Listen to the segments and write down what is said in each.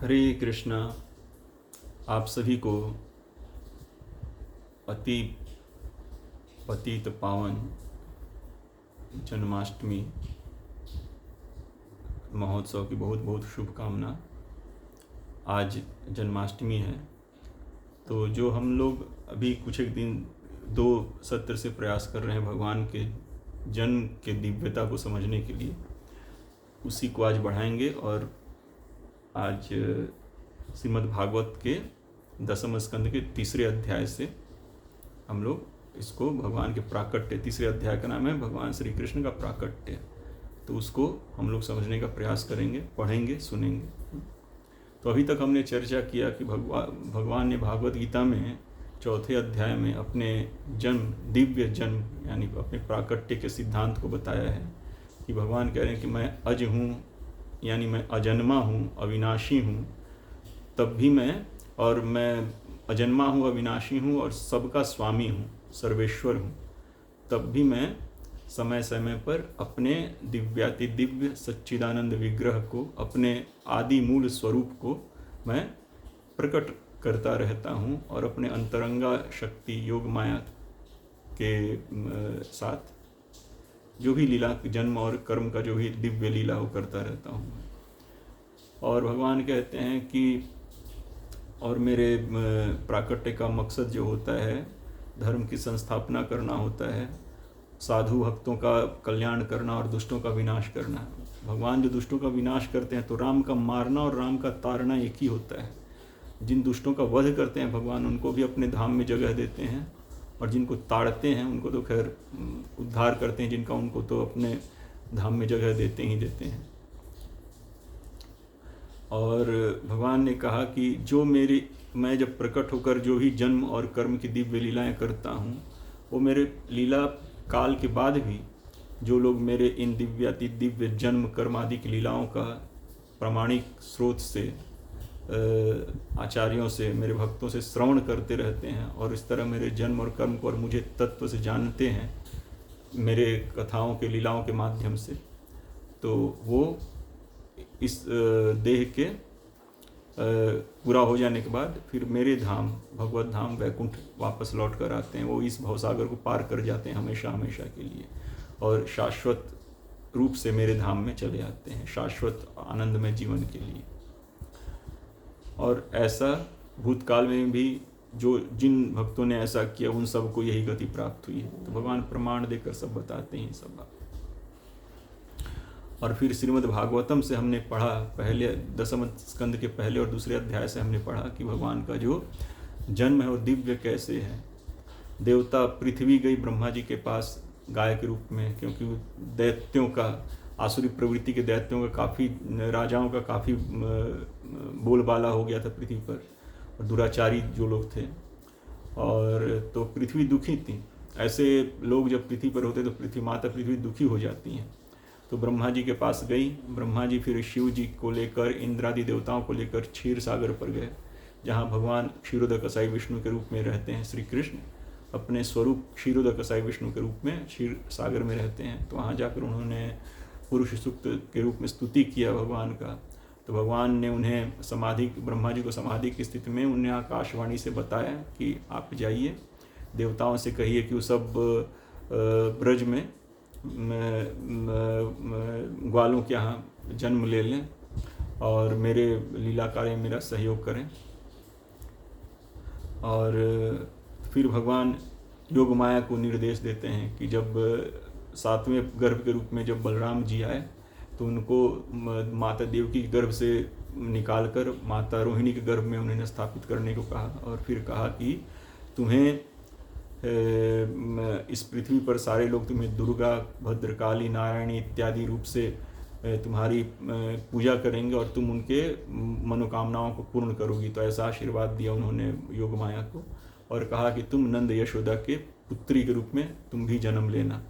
हरे कृष्णा। आप सभी को अति पतित पावन जन्माष्टमी महोत्सव की बहुत बहुत शुभकामना। आज जन्माष्टमी है, तो जो हम लोग अभी कुछ एक दिन 2 सत्र से प्रयास कर रहे हैं भगवान के जन्म के दिव्यता को समझने के लिए, उसी को आज बढ़ाएंगे। और आज श्रीमद् भागवत के 10वें स्कंद के 3 अध्याय से हम लोग इसको भगवान के प्राकट्य, 3 अध्याय का नाम है भगवान श्री कृष्ण का प्राकट्य, तो उसको हम लोग समझने का प्रयास करेंगे, पढ़ेंगे, सुनेंगे। तो अभी तक हमने चर्चा किया कि भगवान ने भागवत गीता में 4थे अध्याय में अपने जन्म, दिव्य जन्म यानी अपने प्राकट्य के सिद्धांत को बताया है कि भगवान कह रहे हैं कि मैं अज हूँ, यानी मैं अजन्मा हूँ, अविनाशी हूँ, तब भी मैं अजन्मा हूँ, अविनाशी हूँ और सबका स्वामी हूँ, सर्वेश्वर हूँ, तब भी मैं समय समय पर अपने दिव्याति दिव्य सच्चिदानंद विग्रह को, अपने आदि मूल स्वरूप को मैं प्रकट करता रहता हूँ और अपने अंतरंगा शक्ति योग माया के साथ जो भी लीला, जन्म और कर्म का जो भी दिव्य लीला हो करता रहता हूँ। और भगवान कहते हैं कि और मेरे प्राकट्य का मकसद जो होता है धर्म की संस्थापना करना होता है, साधु भक्तों का कल्याण करना और दुष्टों का विनाश करना। भगवान जो दुष्टों का विनाश करते हैं तो राम का मारना और राम का तारना एक ही होता है। जिन दुष्टों का वध करते हैं भगवान उनको भी अपने धाम में जगह देते हैं, और जिनको ताड़ते हैं उनको तो खैर उद्धार करते हैं, जिनका उनको तो अपने धाम में जगह देते ही देते हैं। और भगवान ने कहा कि मैं जब प्रकट होकर जो भी जन्म और कर्म की दिव्य लीलाएं करता हूँ, वो मेरे लीला काल के बाद भी जो लोग मेरे इन दिव्याति दिव्य जन्म कर्म आदि की लीलाओं का प्रामाणिक स्रोत से, आचार्यों से, मेरे भक्तों से श्रवण करते रहते हैं और इस तरह मेरे जन्म और कर्म को और मुझे तत्व से जानते हैं मेरे कथाओं के लीलाओं के माध्यम से, तो वो इस देह के पूरा हो जाने के बाद फिर मेरे धाम, भगवत धाम वैकुंठ वापस लौट कर आते हैं। वो इस भवसागर को पार कर जाते हैं हमेशा हमेशा के लिए और शाश्वत रूप से मेरे धाम में चले आते हैं, शाश्वत आनंदमय जीवन के लिए। और ऐसा भूतकाल में भी जिन भक्तों ने ऐसा किया उन सबको यही गति प्राप्त हुई है। तो भगवान प्रमाण देकर सब बताते हैं सब बात। और फिर श्रीमद् भागवतम से हमने पढ़ा, पहले 10वें स्कंद के पहले और दूसरे अध्याय से हमने पढ़ा कि भगवान का जो जन्म है वो दिव्य कैसे है। देवता पृथ्वी गई ब्रह्मा जी के पास गाय के रूप में, क्योंकि दैत्यों का, आसुरी प्रवृत्ति के दैत्यों का काफ़ी, राजाओं का काफ़ी बोलबाला हो गया था पृथ्वी पर, और दुराचारी जो लोग थे, और तो पृथ्वी दुखी थी। ऐसे लोग जब पृथ्वी पर होते तो पृथ्वी माता पृथ्वी दुखी हो जाती हैं। तो ब्रह्मा जी के पास गई, ब्रह्मा जी फिर शिव जी को लेकर, इंद्रादि देवताओं को लेकर क्षीर सागर पर गए, जहाँ भगवान क्षीरोदक कसाई विष्णु के रूप में रहते हैं। श्री कृष्ण अपने स्वरूप क्षीरोदक कसाई विष्णु के रूप में क्षीर सागर में रहते हैं। तो वहाँ जाकर उन्होंने पुरुष सूक्त के रूप में स्तुति किया भगवान का। तो भगवान ने उन्हें समाधि, ब्रह्मा जी को समाधि की स्थिति में उन्हें आकाशवाणी से बताया कि आप जाइए, देवताओं से कहिए कि वो सब ब्रज में ग्वालों के यहाँ जन्म ले लें और मेरे लीला कार्य में मेरा सहयोग करें। और फिर भगवान योग माया को निर्देश देते हैं कि जब 7वें गर्भ के रूप में जब बलराम जी आए तो उनको माता देवकी के गर्भ से निकालकर माता रोहिणी के गर्भ में उन्हें स्थापित करने को कहा, और फिर कहा कि तुम्हें इस पृथ्वी पर सारे लोग तुम्हें दुर्गा, भद्रकाली, नारायणी इत्यादि रूप से तुम्हारी पूजा करेंगे और तुम उनके मनोकामनाओं को पूर्ण करोगी। तो ऐसा आशीर्वाद दिया उन्होंने योग माया को, और कहा कि तुम नंद यशोदा के पुत्री के रूप में तुम भी जन्म लेना।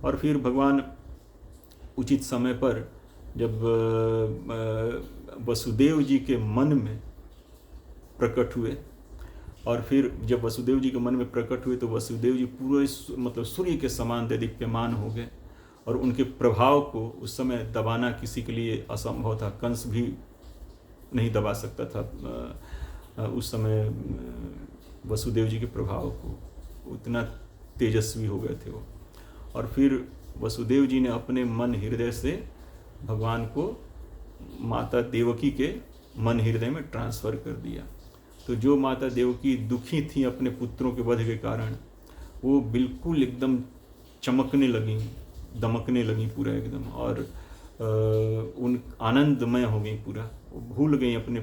और फिर भगवान उचित समय पर जब वसुदेव जी के मन में प्रकट हुए, और फिर जब वसुदेव जी के मन में प्रकट हुए तो वसुदेव जी पूरे मतलब सूर्य के समान दीप्यमान हो गए, और उनके प्रभाव को उस समय दबाना किसी के लिए असंभव था। कंस भी नहीं दबा सकता था उस समय वसुदेव जी के प्रभाव को, उतना तेजस्वी हो गए थे वो। और फिर वसुदेव जी ने अपने मन हृदय से भगवान को माता देवकी के मन हृदय में ट्रांसफ़र कर दिया। तो जो माता देवकी दुखी थी अपने पुत्रों के वध के कारण, वो बिल्कुल एकदम चमकने लगी, दमकने लगी पूरा एकदम, और उन आनंदमय हो गई पूरा। वो भूल गई अपने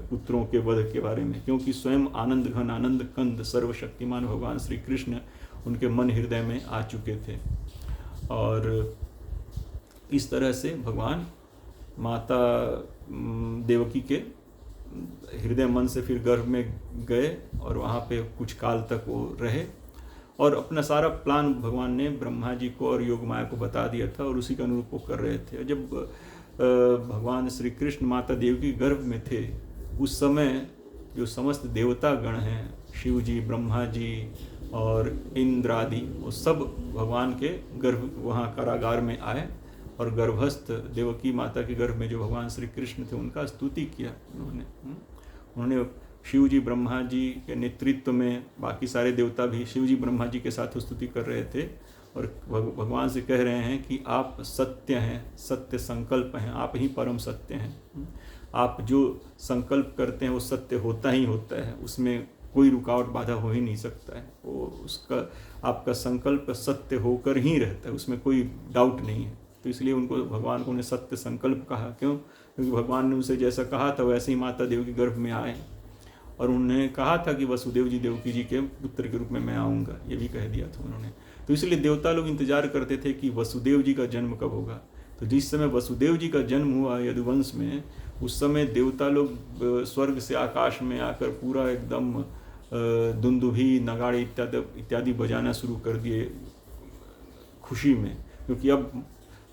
पुत्रों के वध के बारे में, क्योंकि स्वयं आनंद घन, आनंद कंद, सर्वशक्तिमान भगवान श्री कृष्ण उनके मन हृदय में आ चुके थे। और इस तरह से भगवान माता देवकी के हृदय मन से फिर गर्भ में गए और वहाँ पे कुछ काल तक वो रहे, और अपना सारा प्लान भगवान ने ब्रह्मा जी को और योग माया को बता दिया था, और उसी के अनुरूप वो कर रहे थे। जब भगवान श्री कृष्ण माता देवकी गर्भ में थे, उस समय जो समस्त देवता गण हैं, शिव जी, ब्रह्मा जी और इंद्र आदि, वो सब भगवान के गर्भ वहाँ कारागार में आए और गर्भस्थ देवकी माता के गर्भ में जो भगवान श्री कृष्ण थे उनका स्तुति किया उन्होंने। शिव जी ब्रह्मा जी के नेतृत्व में बाकी सारे देवता भी शिव जी ब्रह्मा जी के साथ स्तुति कर रहे थे, और भगवान से कह रहे हैं कि आप सत्य हैं, सत्य संकल्प हैं, आप ही परम सत्य हैं। आप जो संकल्प करते हैं वो सत्य होता ही होता है, उसमें कोई रुकावट बाधा हो ही नहीं सकता है। वो उसका आपका संकल्प सत्य होकर ही रहता है, उसमें कोई डाउट नहीं है। तो इसलिए उनको भगवान को उन्हें सत्य संकल्प कहा। क्यों? क्योंकि भगवान ने उनसे जैसा कहा था वैसे ही माता देवकी गर्भ में आए, और उन्होंने कहा था कि वसुदेव जी देवकी जी के पुत्र के रूप में मैं आऊँगा, ये भी कह दिया था उन्होंने। तो इसलिए देवता लोग इंतजार करते थे कि वसुदेव जी का जन्म कब होगा। तो जिस समय वसुदेव जी का जन्म हुआ यदुवंश में, उस समय देवता लोग स्वर्ग से आकाश में आकर पूरा एकदम दुंदुभी, नगाड़े इत्यादि बजाना शुरू कर दिए खुशी में, क्योंकि अब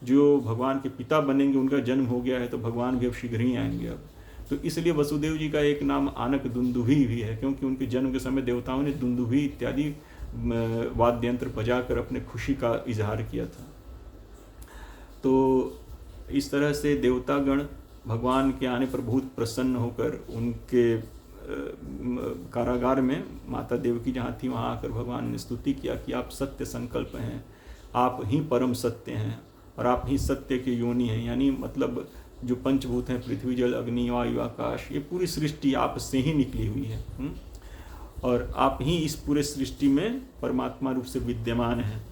जो भगवान के पिता बनेंगे उनका जन्म हो गया है, तो भगवान भी अब शीघ्र ही आएंगे अब। तो इसलिए वसुदेव जी का एक नाम आनक दुंदुभी भी है, क्योंकि उनके जन्म के समय देवताओं ने दुंदुभी इत्यादि वाद्य यंत्र बजाकर अपने खुशी का इजहार किया था। तो इस तरह से देवतागण भगवान के आने पर बहुत प्रसन्न होकर उनके कारागार में माता देवकी जहाँ थी वहाँ आकर भगवान ने स्तुति किया कि आप सत्य संकल्प हैं, आप ही परम सत्य हैं, और आप ही सत्य के योनि हैं। यानी मतलब जो पंचभूत हैं, पृथ्वी, जल, अग्नि, वायु, आकाश, ये पूरी सृष्टि आप से ही निकली हुई है, और आप ही इस पूरे सृष्टि में परमात्मा रूप से विद्यमान हैं।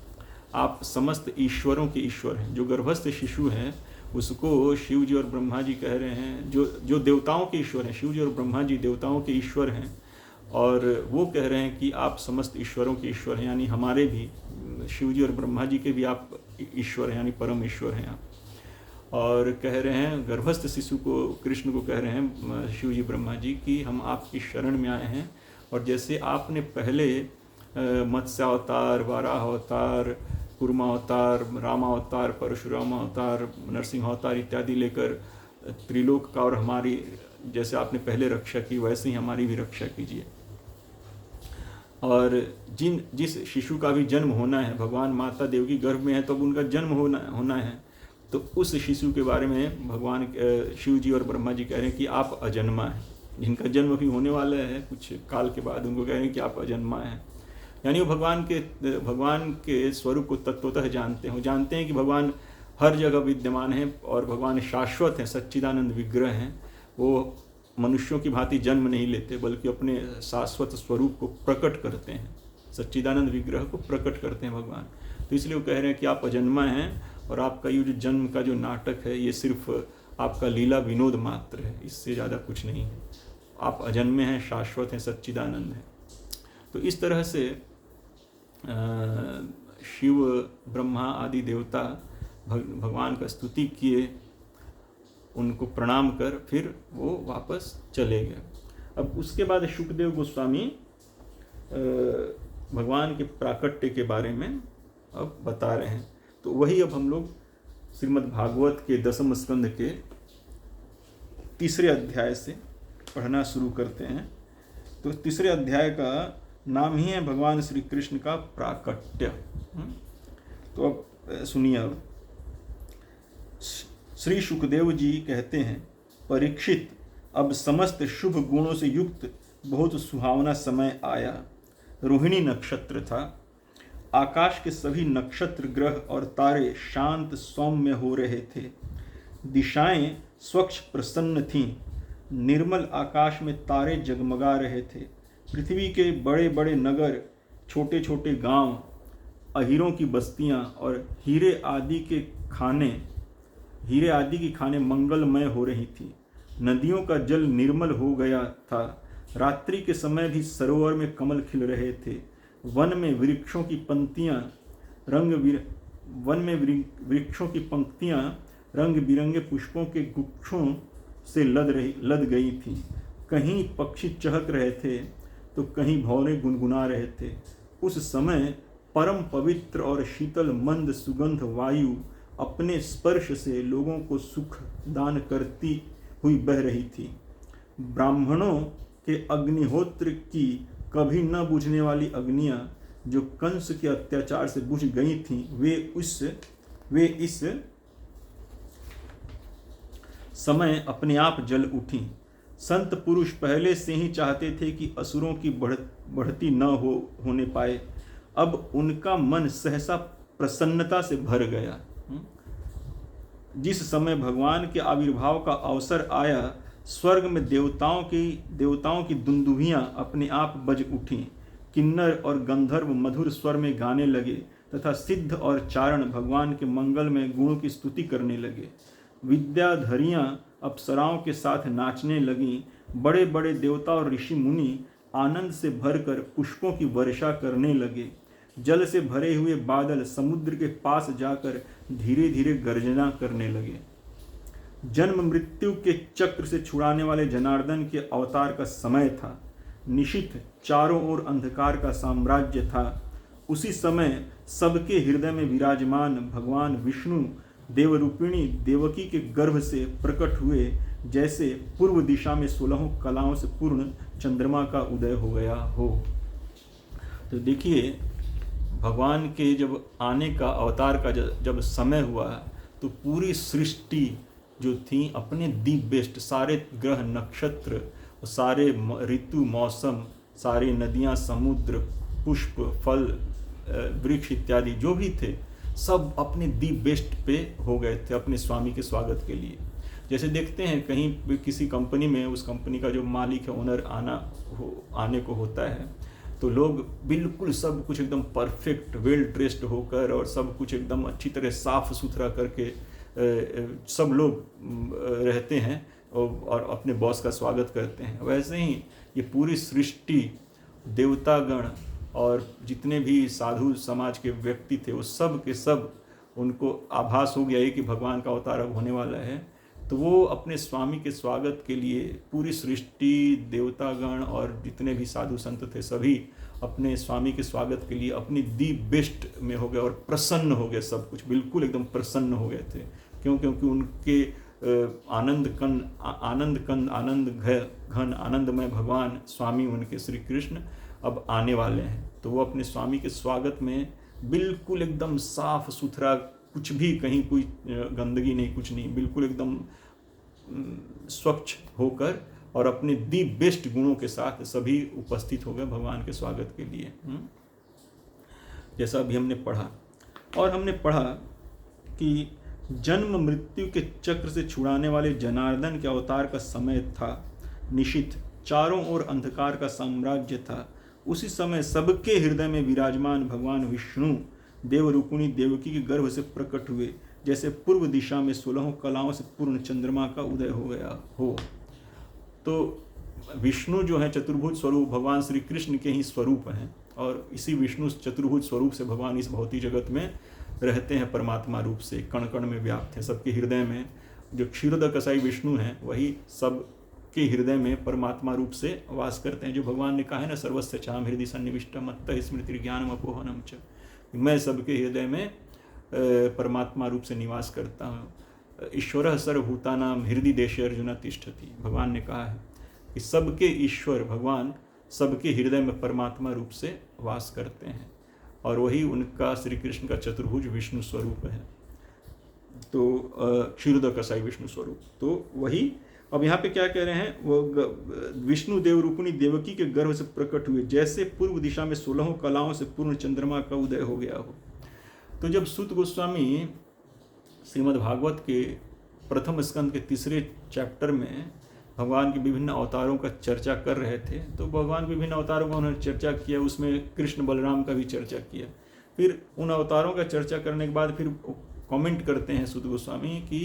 आप समस्त ईश्वरों के ईश्वर हैं। जो गर्भस्थ शिशु हैं उसको शिव जी और ब्रह्मा जी कह रहे हैं, जो देवताओं के ईश्वर हैं, शिव जी और ब्रह्मा जी देवताओं के ईश्वर हैं, और वो कह रहे हैं कि आप समस्त ईश्वरों के ईश्वर हैं, यानी हमारे भी शिव जी और ब्रह्मा जी के भी आप ईश्वर हैं, यानी परम ईश्वर हैं आप। और कह रहे हैं गर्भस्थ शिशु को, कृष्ण को कह रहे हैं शिव जी ब्रह्मा जी कि हम आपकी शरण में आए हैं, और जैसे आपने पहले मत्स्यावतार, वाराह अवतार, कूर्मा अवतार, रामा अवतार, परशुराम अवतार, नरसिंह अवतार इत्यादि लेकर त्रिलोक का और हमारी जैसे आपने पहले रक्षा की, वैसे ही हमारी भी रक्षा कीजिए। और जिस शिशु का भी जन्म होना है, भगवान माता देवकी गर्भ में है तो अब उनका जन्म होना है, तो उस शिशु के बारे में भगवान शिव जी और ब्रह्मा जी कह रहे हैं कि आप अजन्मा हैं। जिनका जन्म भी होने वाला है कुछ काल के बाद, उनको कह रहे हैं कि आप अजन्मा हैं। यानी वो भगवान के स्वरूप को तत्वतः जानते हैं कि भगवान हर जगह विद्यमान हैं, और भगवान शाश्वत हैं, सच्चिदानंद विग्रह हैं। वो मनुष्यों की भांति जन्म नहीं लेते, बल्कि अपने शाश्वत स्वरूप को प्रकट करते हैं, सच्चिदानंद विग्रह को प्रकट करते हैं भगवान। तो इसलिए वो कह रहे हैं कि आप अजन्मा हैं, और आपका ये जो जन्म का जो नाटक है ये सिर्फ आपका लीला विनोद मात्र है, इससे ज़्यादा कुछ नहीं है। आप अजन्मे हैं, शाश्वत हैं, सच्चिदानंद हैं। तो इस तरह से शिव, ब्रह्मा आदि देवता भगवान का स्तुति किए, उनको प्रणाम कर फिर वो वापस चले गए। अब उसके बाद शुकदेव गोस्वामी भगवान के प्राकट्य के बारे में अब बता रहे हैं। तो वही अब हम लोग श्रीमद् भागवत के 10वें स्कंद के 3रे अध्याय से पढ़ना शुरू करते हैं। तो 3रे अध्याय का नाम ही है भगवान श्री कृष्ण का प्राकट्य। तो अब सुनिए, अब श्री शुकदेव जी कहते हैं, परीक्षित, अब समस्त शुभ गुणों से युक्त बहुत सुहावना समय आया। रोहिणी नक्षत्र था। आकाश के सभी नक्षत्र, ग्रह और तारे शांत सौम्य हो रहे थे। दिशाएं स्वच्छ प्रसन्न थीं। निर्मल आकाश में तारे जगमगा रहे थे। पृथ्वी के बड़े बड़े नगर, छोटे छोटे गांव, अहीरों की बस्तियां और हीरे आदि की खाने मंगलमय हो रही थी। नदियों का जल निर्मल हो गया था। रात्रि के समय भी सरोवर में कमल खिल रहे थे। वन में वृक्षों की पंक्तियां रंग बिरंगे पुष्पों के गुच्छों से लद गई थी। कहीं पक्षी चहक रहे थे तो कहीं भौरे गुनगुना रहे थे। उस समय परम पवित्र और शीतल मंद सुगंध वायु अपने स्पर्श से लोगों को सुख दान करती हुई बह रही थी। ब्राह्मणों के अग्निहोत्र की कभी न बुझने वाली अग्नियां जो कंस के अत्याचार से बुझ गई थीं, वे इस समय अपने आप जल उठी। संत पुरुष पहले से ही चाहते थे कि असुरों की बढ़ती न होने पाए। अब उनका मन सहसा प्रसन्नता से भर गया। जिस समय भगवान के आविर्भाव का अवसर आया, स्वर्ग में देवताओं की दुंदुभियां अपने आप बज उठीं। किन्नर और गंधर्व मधुर स्वर में गाने लगे तथा सिद्ध और चारण भगवान के मंगल में गुणों की स्तुति करने लगे। विद्याधरियां अप्सराओं के साथ नाचने लगीं। बड़े बड़े देवता और ऋषि मुनि आनंद से भरकर पुष्पों की वर्षा करने लगे। जल से भरे हुए बादल समुद्र के पास जाकर धीरे धीरे गर्जना करने लगे। जन्म मृत्यु के चक्र से छुड़ाने वाले जनार्दन के अवतार का समय था। निशिथ चारों ओर अंधकार का साम्राज्य था। उसी समय सबके हृदय में विराजमान भगवान विष्णु देवरूपिणी देवकी के गर्भ से प्रकट हुए, जैसे पूर्व दिशा में 16 कलाओं से पूर्ण चंद्रमा का उदय हो गया हो। तो देखिए, भगवान के जब आने का, अवतार का जब समय हुआ, तो पूरी सृष्टि जो थी अपने दी बेस्ट, सारे ग्रह नक्षत्र, सारे ऋतु मौसम, सारी नदियाँ, समुद्र, पुष्प, फल, वृक्ष इत्यादि जो भी थे, सब अपने दी बेस्ट पे हो गए थे अपने स्वामी के स्वागत के लिए। जैसे देखते हैं कहीं भी किसी कंपनी में, उस कंपनी का जो मालिक है, ओनर आने को होता है, तो लोग बिल्कुल सब कुछ एकदम परफेक्ट वेल ड्रेस्ड होकर और सब कुछ एकदम अच्छी तरह साफ सुथरा करके सब लोग रहते हैं और अपने बॉस का स्वागत करते हैं। वैसे ही ये पूरी सृष्टि, देवतागण और जितने भी साधु समाज के व्यक्ति थे, वो सब के सब, उनको आभास हो गया कि भगवान का अवतार अब होने वाला है। तो वो अपने स्वामी के स्वागत के लिए पूरी सृष्टि, देवतागण और जितने भी साधु संत थे, सभी अपने स्वामी के स्वागत के लिए अपनी दी बेस्ट में हो गए और प्रसन्न हो गए। सब कुछ बिल्कुल एकदम प्रसन्न हो गए थे। क्योंकि उनके आनंद घन आनंदमय भगवान स्वामी उनके श्री कृष्ण अब आने वाले हैं। तो वो अपने स्वामी के स्वागत में बिल्कुल एकदम साफ सुथरा, कुछ भी कहीं कोई गंदगी नहीं, कुछ नहीं, बिल्कुल एकदम स्वच्छ होकर और अपने दी बेस्ट गुणों के साथ सभी उपस्थित हो गए भगवान के स्वागत के लिए। जैसा अभी हमने पढ़ा, और हमने पढ़ा कि जन्म मृत्यु के चक्र से छुड़ाने वाले जनार्दन के अवतार का समय था। निशिथ चारों ओर अंधकार का साम्राज्य था। उसी समय सबके हृदय में विराजमान भगवान विष्णु देवरूपिणी देवकी के गर्भ से प्रकट हुए, जैसे पूर्व दिशा में 16 कलाओं से पूर्ण चंद्रमा का उदय हो गया हो। तो विष्णु जो है चतुर्भुज स्वरूप भगवान श्री कृष्ण के ही स्वरूप हैं, और इसी विष्णु चतुर्भुज स्वरूप से भगवान इस भौतिक जगत में रहते हैं, परमात्मा रूप से कण कण में व्याप्त हैं। सबके हृदय में जो क्षीरोद कसाई विष्णु हैं, वही सब के हृदय में परमात्मा रूप से वास करते हैं। जो भगवान ने कहा है ना, सर्वस्य चाम हृदय सन्निविष्टम मत्तः स्मृति ज्ञानम अपोहनम च, मैं सबके हृदय में परमात्मा रूप से निवास करता हूँ। ईश्वरः सर्वभूतानां हृदय देशे अर्जुन तिष्ठति, भगवान ने कहा है कि सबके ईश्वर भगवान सबके हृदय में परमात्मा रूप से वास करते हैं, और वही उनका श्री कृष्ण का चतुर्भुज विष्णु स्वरूप है। तो क्षीरोद कसाई विष्णु स्वरूप, तो वही अब यहाँ पे क्या कह रहे हैं, वो विष्णु देव रूपिणी देवकी के गर्भ से प्रकट हुए, जैसे पूर्व दिशा में 16 कलाओं से पूर्ण चंद्रमा का उदय हो गया हो। तो जब सूत गोस्वामी श्रीमद् भागवत के प्रथम स्कंद के 3 चैप्टर में भगवान के विभिन्न अवतारों का चर्चा कर रहे थे, तो भगवान के विभिन्न अवतारों का उन्होंने चर्चा किया, उसमें कृष्ण बलराम का भी चर्चा किया। फिर उन अवतारों का चर्चा करने के बाद फिर कमेंट करते हैं सूत गोस्वामी कि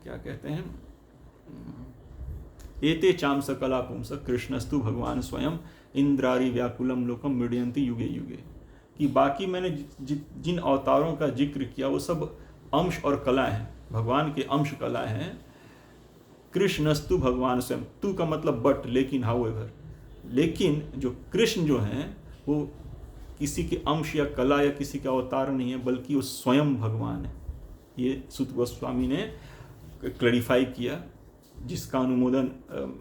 क्या कहते हैं, एते चाम सकला पुंस कृष्णस्तु भगवान स्वयं इंद्रारी व्याकुलम लोकम मृडयंती युगे युगे, कि बाकी मैंने जिन अवतारों का जिक्र किया वो सब अंश और कला हैं, भगवान के अंश कला हैं। कृष्णस्तु भगवान स्वयं, तू का मतलब बट, लेकिन हाउएवर, लेकिन जो कृष्ण जो हैं वो किसी के अंश या कला या किसी का अवतार नहीं है, बल्कि वो स्वयं भगवान है। ये सूत गोस्वामी ने क्लैरिफाई किया, जिसका अनुमोदन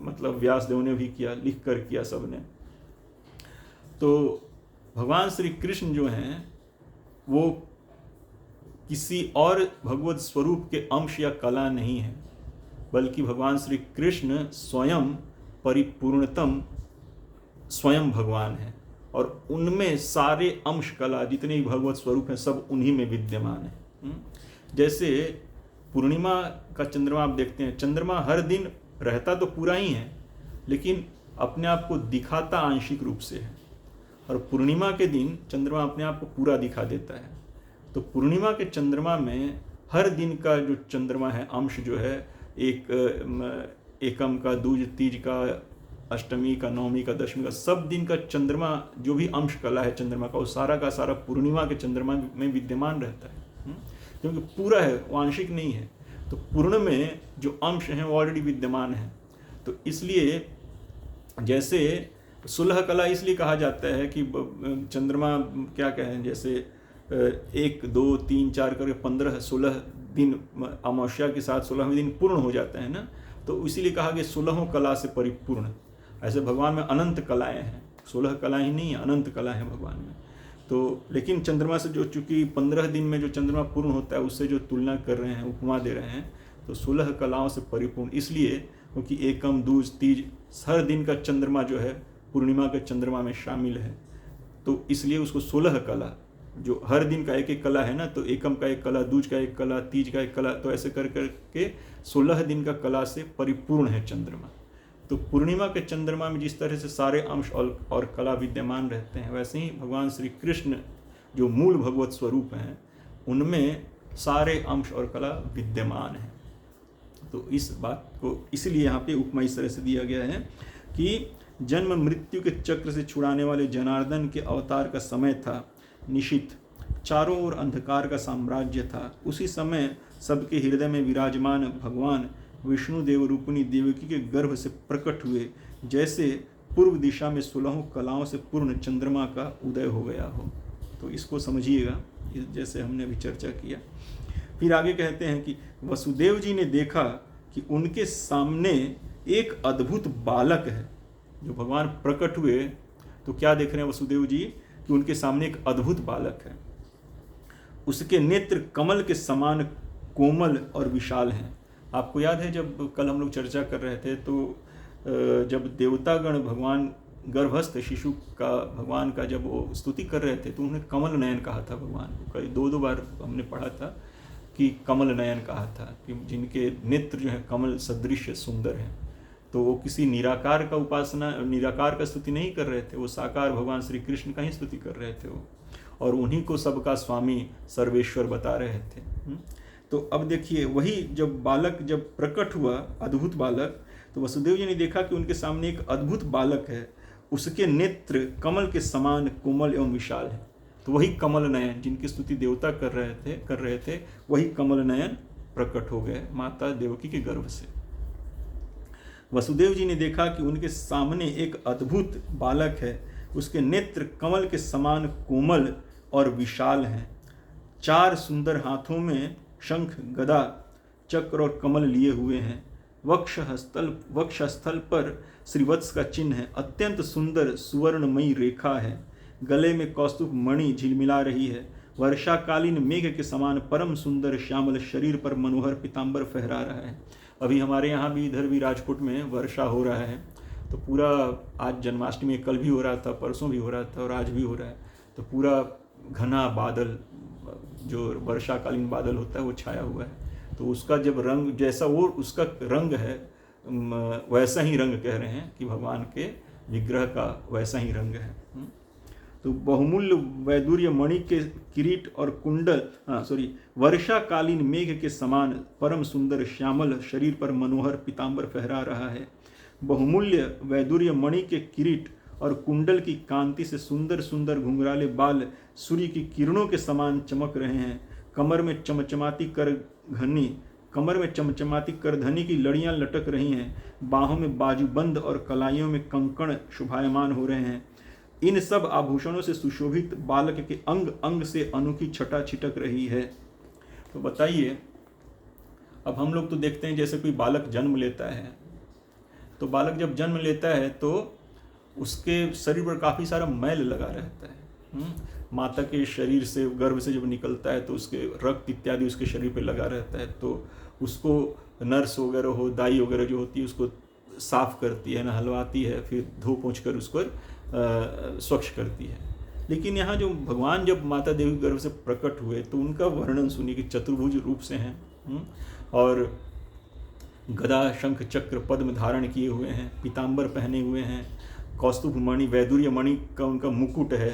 मतलब व्यासदेव ने भी किया, लिख कर किया सबने। तो भगवान श्री कृष्ण जो हैं वो किसी और भगवत स्वरूप के अंश या कला नहीं है, बल्कि भगवान श्री कृष्ण स्वयं परिपूर्णतम स्वयं भगवान है, और उनमें सारे अंश कला जितने भी भगवत स्वरूप हैं सब उन्हीं में विद्यमान है। जैसे पूर्णिमा का चंद्रमा आप देखते हैं, चंद्रमा हर दिन रहता तो पूरा ही है, लेकिन अपने आप को दिखाता आंशिक रूप से है, और पूर्णिमा के दिन चंद्रमा अपने आप को पूरा दिखा देता है। तो पूर्णिमा के चंद्रमा में हर दिन का जो चंद्रमा है अंश जो है, एकम का, दूज, तीज का, अष्टमी का, नवमी का, दशमी का, सब दिन का चंद्रमा जो भी अंश कला है चंद्रमा का, वो सारा का सारा पूर्णिमा के चंद्रमा में विद्यमान रहता है, क्योंकि पूरा है, वो आंशिक नहीं है। तो पूर्ण में जो अंश हैं वो ऑलरेडी विद्यमान है। तो इसलिए जैसे 16 कला इसलिए कहा जाता है कि चंद्रमा क्या कहें, जैसे 1 2 3 4 करके 15-16 दिन अमावस्या के साथ 16वें दिन पूर्ण हो जाता है ना, तो इसीलिए कहा कि 16 कला से परिपूर्ण। ऐसे भगवान में अनंत कलाएं हैं, 16 कलाएं ही नहीं है, अनंत कला है भगवान में। तो लेकिन चंद्रमा से जो चूंकि 15 दिन में जो चंद्रमा पूर्ण होता है उससे जो तुलना कर रहे हैं, उपमा दे रहे हैं, तो 16 कलाओं से परिपूर्ण इसलिए क्योंकि एकम, दूज, तीज हर दिन का चंद्रमा जो है पूर्णिमा के चंद्रमा में शामिल है, तो इसलिए उसको 16 कला, जो हर दिन का एक एक कला है ना, तो एकम का एक कला, दूज का एक कला, तीज का एक कला, तो ऐसे कर करके 16 दिन का कला से परिपूर्ण है चंद्रमा। तो पूर्णिमा के चंद्रमा में जिस तरह से सारे अंश और कला विद्यमान रहते हैं, वैसे ही भगवान श्री कृष्ण जो मूल भगवत स्वरूप हैं उनमें सारे अंश और कला विद्यमान है। तो इस बात को इसलिए यहाँ पे उपमा इस तरह से दिया गया है कि जन्म मृत्यु के चक्र से छुड़ाने वाले जनार्दन के अवतार का समय था निशित, चारों ओर अंधकार का साम्राज्य था। उसी समय सबके हृदय में विराजमान भगवान विष्णु देव रूपिणी देवकी के गर्भ से प्रकट हुए, जैसे पूर्व दिशा में 16 कलाओं से पूर्ण चंद्रमा का उदय हो गया हो। तो इसको समझिएगा, जैसे हमने अभी चर्चा किया। फिर आगे कहते हैं कि वसुदेव जी ने देखा कि उनके सामने एक अद्भुत बालक है। जो भगवान प्रकट हुए तो क्या देख रहे हैं वसुदेव जी कि उनके सामने एक अद्भुत बालक है। उसके नेत्र कमल के समान कोमल और विशाल हैं। आपको याद है जब कल हम लोग चर्चा कर रहे थे तो जब देवतागण भगवान गर्भस्थ शिशु का भगवान का जब वो स्तुति कर रहे थे तो उन्हें कमल नयन कहा था भगवान को। कई 2 बार हमने पढ़ा था कि कमल नयन कहा था कि जिनके नेत्र जो है कमल सदृश सुंदर हैं। तो वो किसी निराकार का उपासना, निराकार का स्तुति नहीं कर रहे थे, वो साकार भगवान श्री कृष्ण का ही स्तुति कर रहे थे वो, और उन्हीं को सबका स्वामी सर्वेश्वर बता रहे थे। तो अब देखिए वही जब बालक जब प्रकट हुआ अद्भुत बालक, तो वसुदेव जी ने देखा कि उनके सामने एक अद्भुत बालक है। उसके नेत्र कमल के समान कोमल एवं विशाल है। तो वही कमल नयन जिनकी स्तुति देवता कर रहे थे वही कमल नयन प्रकट हो गए माता देवकी के गर्भ से। वसुदेव जी ने देखा कि उनके सामने एक अद्भुत बालक है। उसके नेत्र कमल के समान कोमल और विशाल हैं। 4 सुंदर हाथों में शंख, गदा, चक्र और कमल लिए हुए हैं। वक्षस्थल पर श्रीवत्स का चिन्ह है। अत्यंत सुंदर सुवर्णमयी रेखा है। गले में कौस्तुभ मणि झिलमिला रही है। वर्षाकालीन मेघ के समान परम सुंदर श्यामल शरीर पर मनोहर पीताम्बर फहरा रहा है। अभी हमारे यहाँ भी, इधर भी राजकोट में वर्षा हो रहा है। तो पूरा आज जन्माष्टमी, कल भी हो रहा था, परसों भी हो रहा था और आज भी हो रहा है। तो पूरा घना बादल, जो वर्षाकालीन बादल होता है, वो छाया हुआ है। तो उसका जब रंग, जैसा वो उसका रंग है, वैसा ही रंग कह रहे हैं कि भगवान के विग्रह का वैसा ही रंग है। तो बहुमूल्य वैदुर्य मणि के किरीट और कुंडल, वर्षाकालीन मेघ के समान परम सुंदर श्यामल शरीर पर मनोहर पीताम्बर फहरा रहा है। बहुमूल्य वैदुर्य मणि के किरीट और कुंडल की कांति से सुंदर सुंदर घुंघराले बाल सूर्य की किरणों के समान चमक रहे हैं। कमर में चमचमाती करधनी की लड़ियां लटक रही हैं। बाहों में बाजूबंद और कलाइयों में कंकण शुभायमान हो रहे हैं। इन सब आभूषणों से सुशोभित बालक के अंग अंग से अनोखी छटा छिटक रही है। तो बताइए, अब हम लोग तो देखते हैं जैसे कोई बालक जन्म लेता है, तो बालक जब जन्म लेता है तो उसके शरीर पर काफ़ी सारा मैल लगा रहता है। माता के शरीर से, गर्भ से जब निकलता है तो उसके रक्त इत्यादि उसके शरीर पे लगा रहता है। तो उसको नर्स वगैरह हो, दाई वगैरह जो होती है, उसको साफ करती है, नहलवाती है, फिर धो पोंछ कर उसको स्वच्छ करती है। लेकिन यहाँ जो भगवान जब माता देवी गर्भ से प्रकट हुए तो उनका वर्णन सुनिए कि चतुर्भुज रूप से हैं और गदा शंख चक्र पद्म धारण किए हुए हैं, पीताम्बर पहने हुए हैं, कौस्तुभ मणि वैदुर्य मणि का उनका मुकुट है,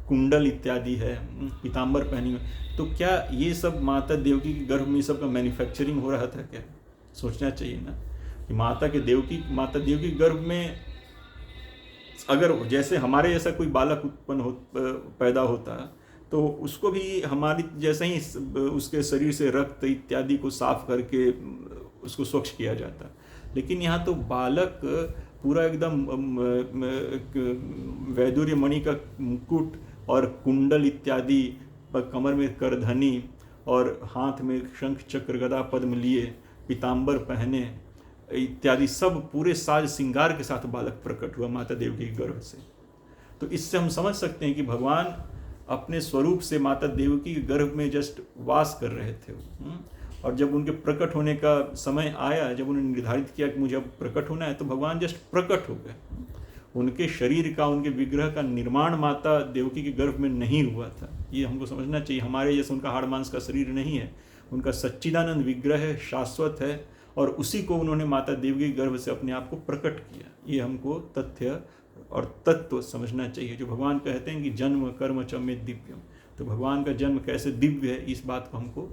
कुंडल इत्यादि है, पीताम्बर पहने हुए। तो क्या ये सब माता देवकी के गर्भ में सब का मैन्युफैक्चरिंग हो रहा था क्या? सोचना चाहिए ना कि माता देवकी गर्भ में अगर जैसे हमारे जैसा कोई बालक पैदा होता तो उसको भी हमारी जैसे ही उसके शरीर से रक्त इत्यादि को साफ करके उसको स्वच्छ किया जाता। लेकिन यहाँ तो बालक पूरा एकदम वैदुर्य मणि का मुकुट और कुंडल इत्यादि, कमर में करधनी और हाथ में शंख चक्र गदा पद्म लिए, पीताम्बर पहने इत्यादि सब पूरे साज श्रृंगार के साथ बालक प्रकट हुआ माता देवकी के गर्भ से। तो इससे हम समझ सकते हैं कि भगवान अपने स्वरूप से माता देवकी के गर्भ में जस्ट वास कर रहे थे। और जब उनके प्रकट होने का समय आया, जब उन्होंने निर्धारित किया कि मुझे अब प्रकट होना है, तो भगवान जस्ट प्रकट हो गए। उनके शरीर का, उनके विग्रह का निर्माण माता देवकी के गर्भ में नहीं हुआ था। ये हमको समझना चाहिए। हमारे जैसे उनका हाड़ मांस का शरीर नहीं है, उनका सच्चिदानंद विग्रह है, शाश्वत है, और उसी को उन्होंने माता देवकी के गर्भ से अपने आप को प्रकट किया। ये हमको तथ्य और तत्व समझना चाहिए। जो भगवान कहते हैं कि जन्म कर्म च मे दिव्यम, तो भगवान का जन्म कैसे दिव्य है, इस बात को हमको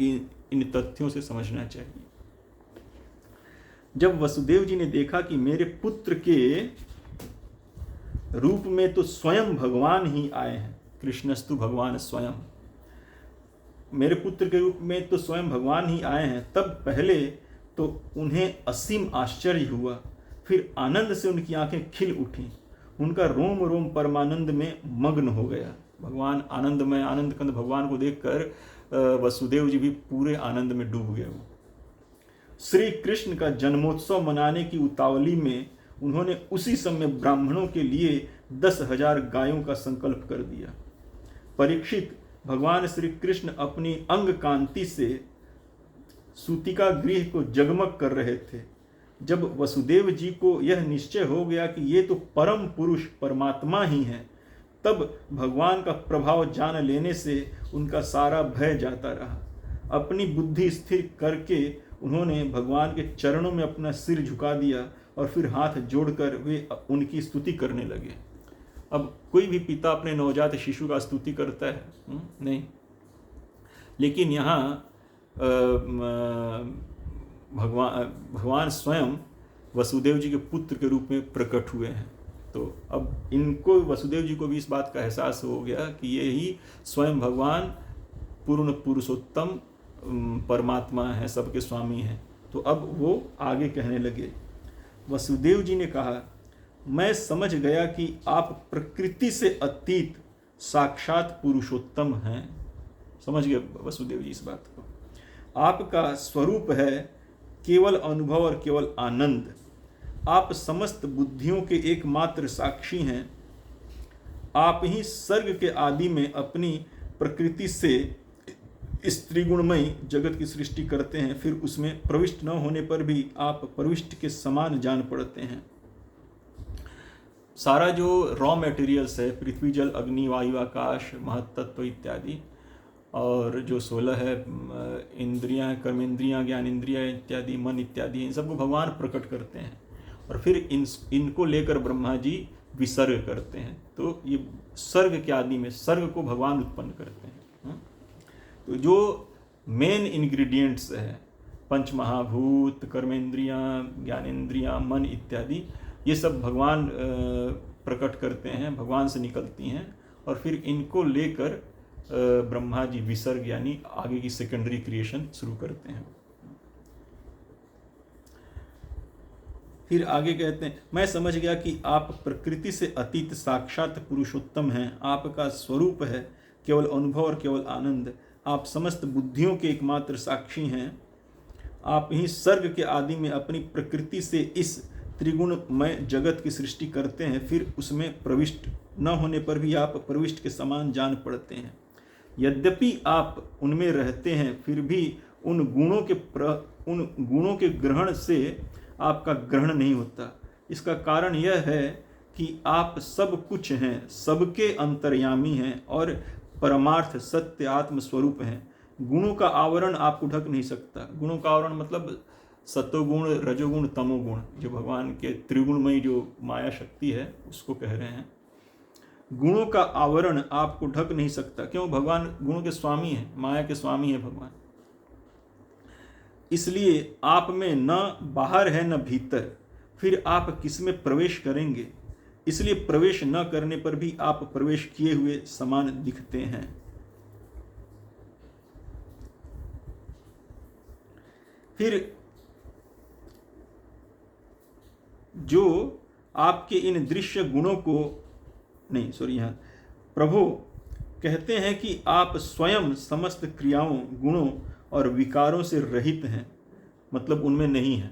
इन तथ्यों से समझना चाहिए। जब वसुदेव जी ने देखा कि मेरे पुत्र के रूप में तो स्वयं भगवान ही आए हैं, कृष्णस्तु भगवान स्वयं, मेरे पुत्र के रूप में तो स्वयं भगवान ही आए हैं, तब पहले तो उन्हें असीम आश्चर्य हुआ, फिर आनंद से उनकी आंखें खिल उठी, उनका रोम रोम परमानंद में मग्न हो गया। भगवान आनंदमय, आनंद कंद भगवान को देखकर वसुदेव जी भी पूरे आनंद में डूब गए। श्री कृष्ण का जन्मोत्सव मनाने की उतावली में उन्होंने उसी समय ब्राह्मणों के लिए 10,000 गायों का संकल्प कर दिया। परीक्षित, भगवान श्री कृष्ण अपनी अंग कांति से सूतिका गृह को जगमग कर रहे थे। जब वसुदेव जी को यह निश्चय हो गया कि ये तो परम पुरुष परमात्मा ही हैं, तब भगवान का प्रभाव जान लेने से उनका सारा भय जाता रहा। अपनी बुद्धि स्थिर करके उन्होंने भगवान के चरणों में अपना सिर झुका दिया और फिर हाथ जोड़कर वे उनकी स्तुति करने लगे। अब कोई भी पिता अपने नवजात शिशु का स्तुति करता है? नहीं। लेकिन यहाँ भगवान स्वयं वसुदेव जी के पुत्र के रूप में प्रकट हुए हैं। तो अब इनको, वसुदेव जी को भी इस बात का एहसास हो गया कि ये ही स्वयं भगवान पूर्ण पुरुषोत्तम परमात्मा है, सबके स्वामी हैं। तो अब वो आगे कहने लगे। वसुदेव जी ने कहा, मैं समझ गया कि आप प्रकृति से अतीत साक्षात पुरुषोत्तम हैं। समझ गए वसुदेव जी इस बात को। आपका स्वरूप है केवल अनुभव और केवल आनंद। आप समस्त बुद्धियों के एकमात्र साक्षी हैं। आप ही सर्ग के आदि में अपनी प्रकृति से इस त्रिगुणमय जगत की सृष्टि करते हैं, फिर उसमें प्रविष्ट न होने पर भी आप प्रविष्ट के समान जान पड़ते हैं। सारा जो रॉ मटेरियल्स है, पृथ्वी जल अग्नि वायु आकाश महत्तत्व इत्यादि, और जो 16 है इंद्रियां, कर्मेंद्रियां, ज्ञानेंद्रियां इत्यादि, मन इत्यादि, इन सबको भगवान प्रकट करते हैं और फिर इनको लेकर ब्रह्मा जी विसर्ग करते हैं। तो ये सर्ग के आदि में सर्ग को भगवान उत्पन्न करते हैं। तो जो मेन इंग्रेडिएंट्स है, पंच महाभूत, कर्मेंद्रियां, ज्ञानेंद्रियां, मन इत्यादि, ये सब भगवान प्रकट करते हैं, भगवान से निकलती हैं और फिर इनको लेकर ब्रह्मा जी विसर्ग यानी आगे की सेकेंडरी क्रिएशन शुरू करते हैं। फिर आगे कहते हैं, मैं समझ गया कि आप प्रकृति से अतीत साक्षात पुरुषोत्तम हैं। आपका स्वरूप है केवल अनुभव और केवल आनंद। आप समस्त बुद्धियों के एकमात्र साक्षी हैं। आप ही सर्ग के आदि में अपनी प्रकृति से इस त्रिगुणमय जगत की सृष्टि करते हैं, फिर उसमें प्रविष्ट न होने पर भी आप प्रविष्ट के समान जान पड़ते हैं। यद्यपि आप उनमें रहते हैं, फिर भी उन गुणों के ग्रहण से आपका ग्रहण नहीं होता। इसका कारण यह है कि आप सब कुछ हैं, सबके अंतर्यामी हैं और परमार्थ सत्य आत्म स्वरूप हैं। गुणों का आवरण आपको ढक नहीं सकता। गुणों का आवरण मतलब सत्वगुण, रजोगुण, तमोगुण, जो भगवान के त्रिगुणमयी जो माया शक्ति है उसको कह रहे हैं। गुणों का आवरण आपको ढक नहीं सकता। क्यों? भगवान गुणों के स्वामी हैं, माया के स्वामी है भगवान। इसलिए आप में न बाहर है न भीतर, फिर आप किस में प्रवेश करेंगे? इसलिए प्रवेश न करने पर भी आप प्रवेश किए हुए समान दिखते हैं। फिर जो आपके इन दृश्य गुणों को यहाँ प्रभु कहते हैं कि आप स्वयं समस्त क्रियाओं, गुणों और विकारों से रहित हैं, मतलब उनमें नहीं है।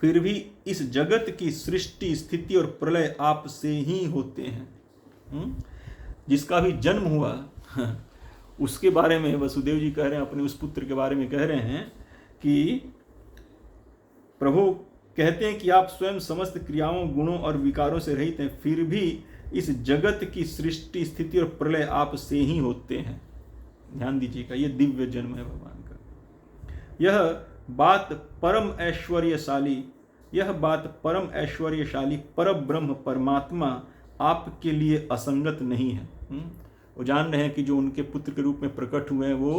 फिर भी इस जगत की सृष्टि, स्थिति और प्रलय आप से ही होते हैं। जिसका भी जन्म हुआ उसके बारे में वसुदेव जी कह रहे हैं, अपने उस पुत्र के बारे में कह रहे हैं कि प्रभु कहते हैं कि आप स्वयं समस्त क्रियाओं, गुणों और विकारों से रहित हैं, फिर भी इस जगत की सृष्टि, स्थिति और प्रलय आप से ही होते हैं। ध्यान दीजिएगा, ये दिव्य जन्म है भगवान का। यह बात परम ऐश्वर्यशाली पर ब्रह्म परमात्मा आपके लिए असंगत नहीं है। वो जान रहे हैं कि जो उनके पुत्र के रूप में प्रकट हुए हैं वो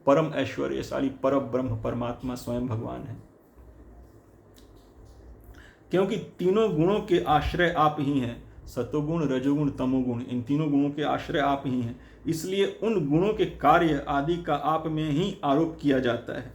परम ऐश्वर्यशाली पर ब्रह्म परमात्मा स्वयं भगवान है। क्योंकि तीनों गुणों के आश्रय आप ही हैं, सतोगुण, रजोगुण, तमोगुण, इन तीनों गुणों के आश्रय आप ही हैं। इसलिए उन गुणों के कार्य आदि का आप में ही आरोप किया जाता है।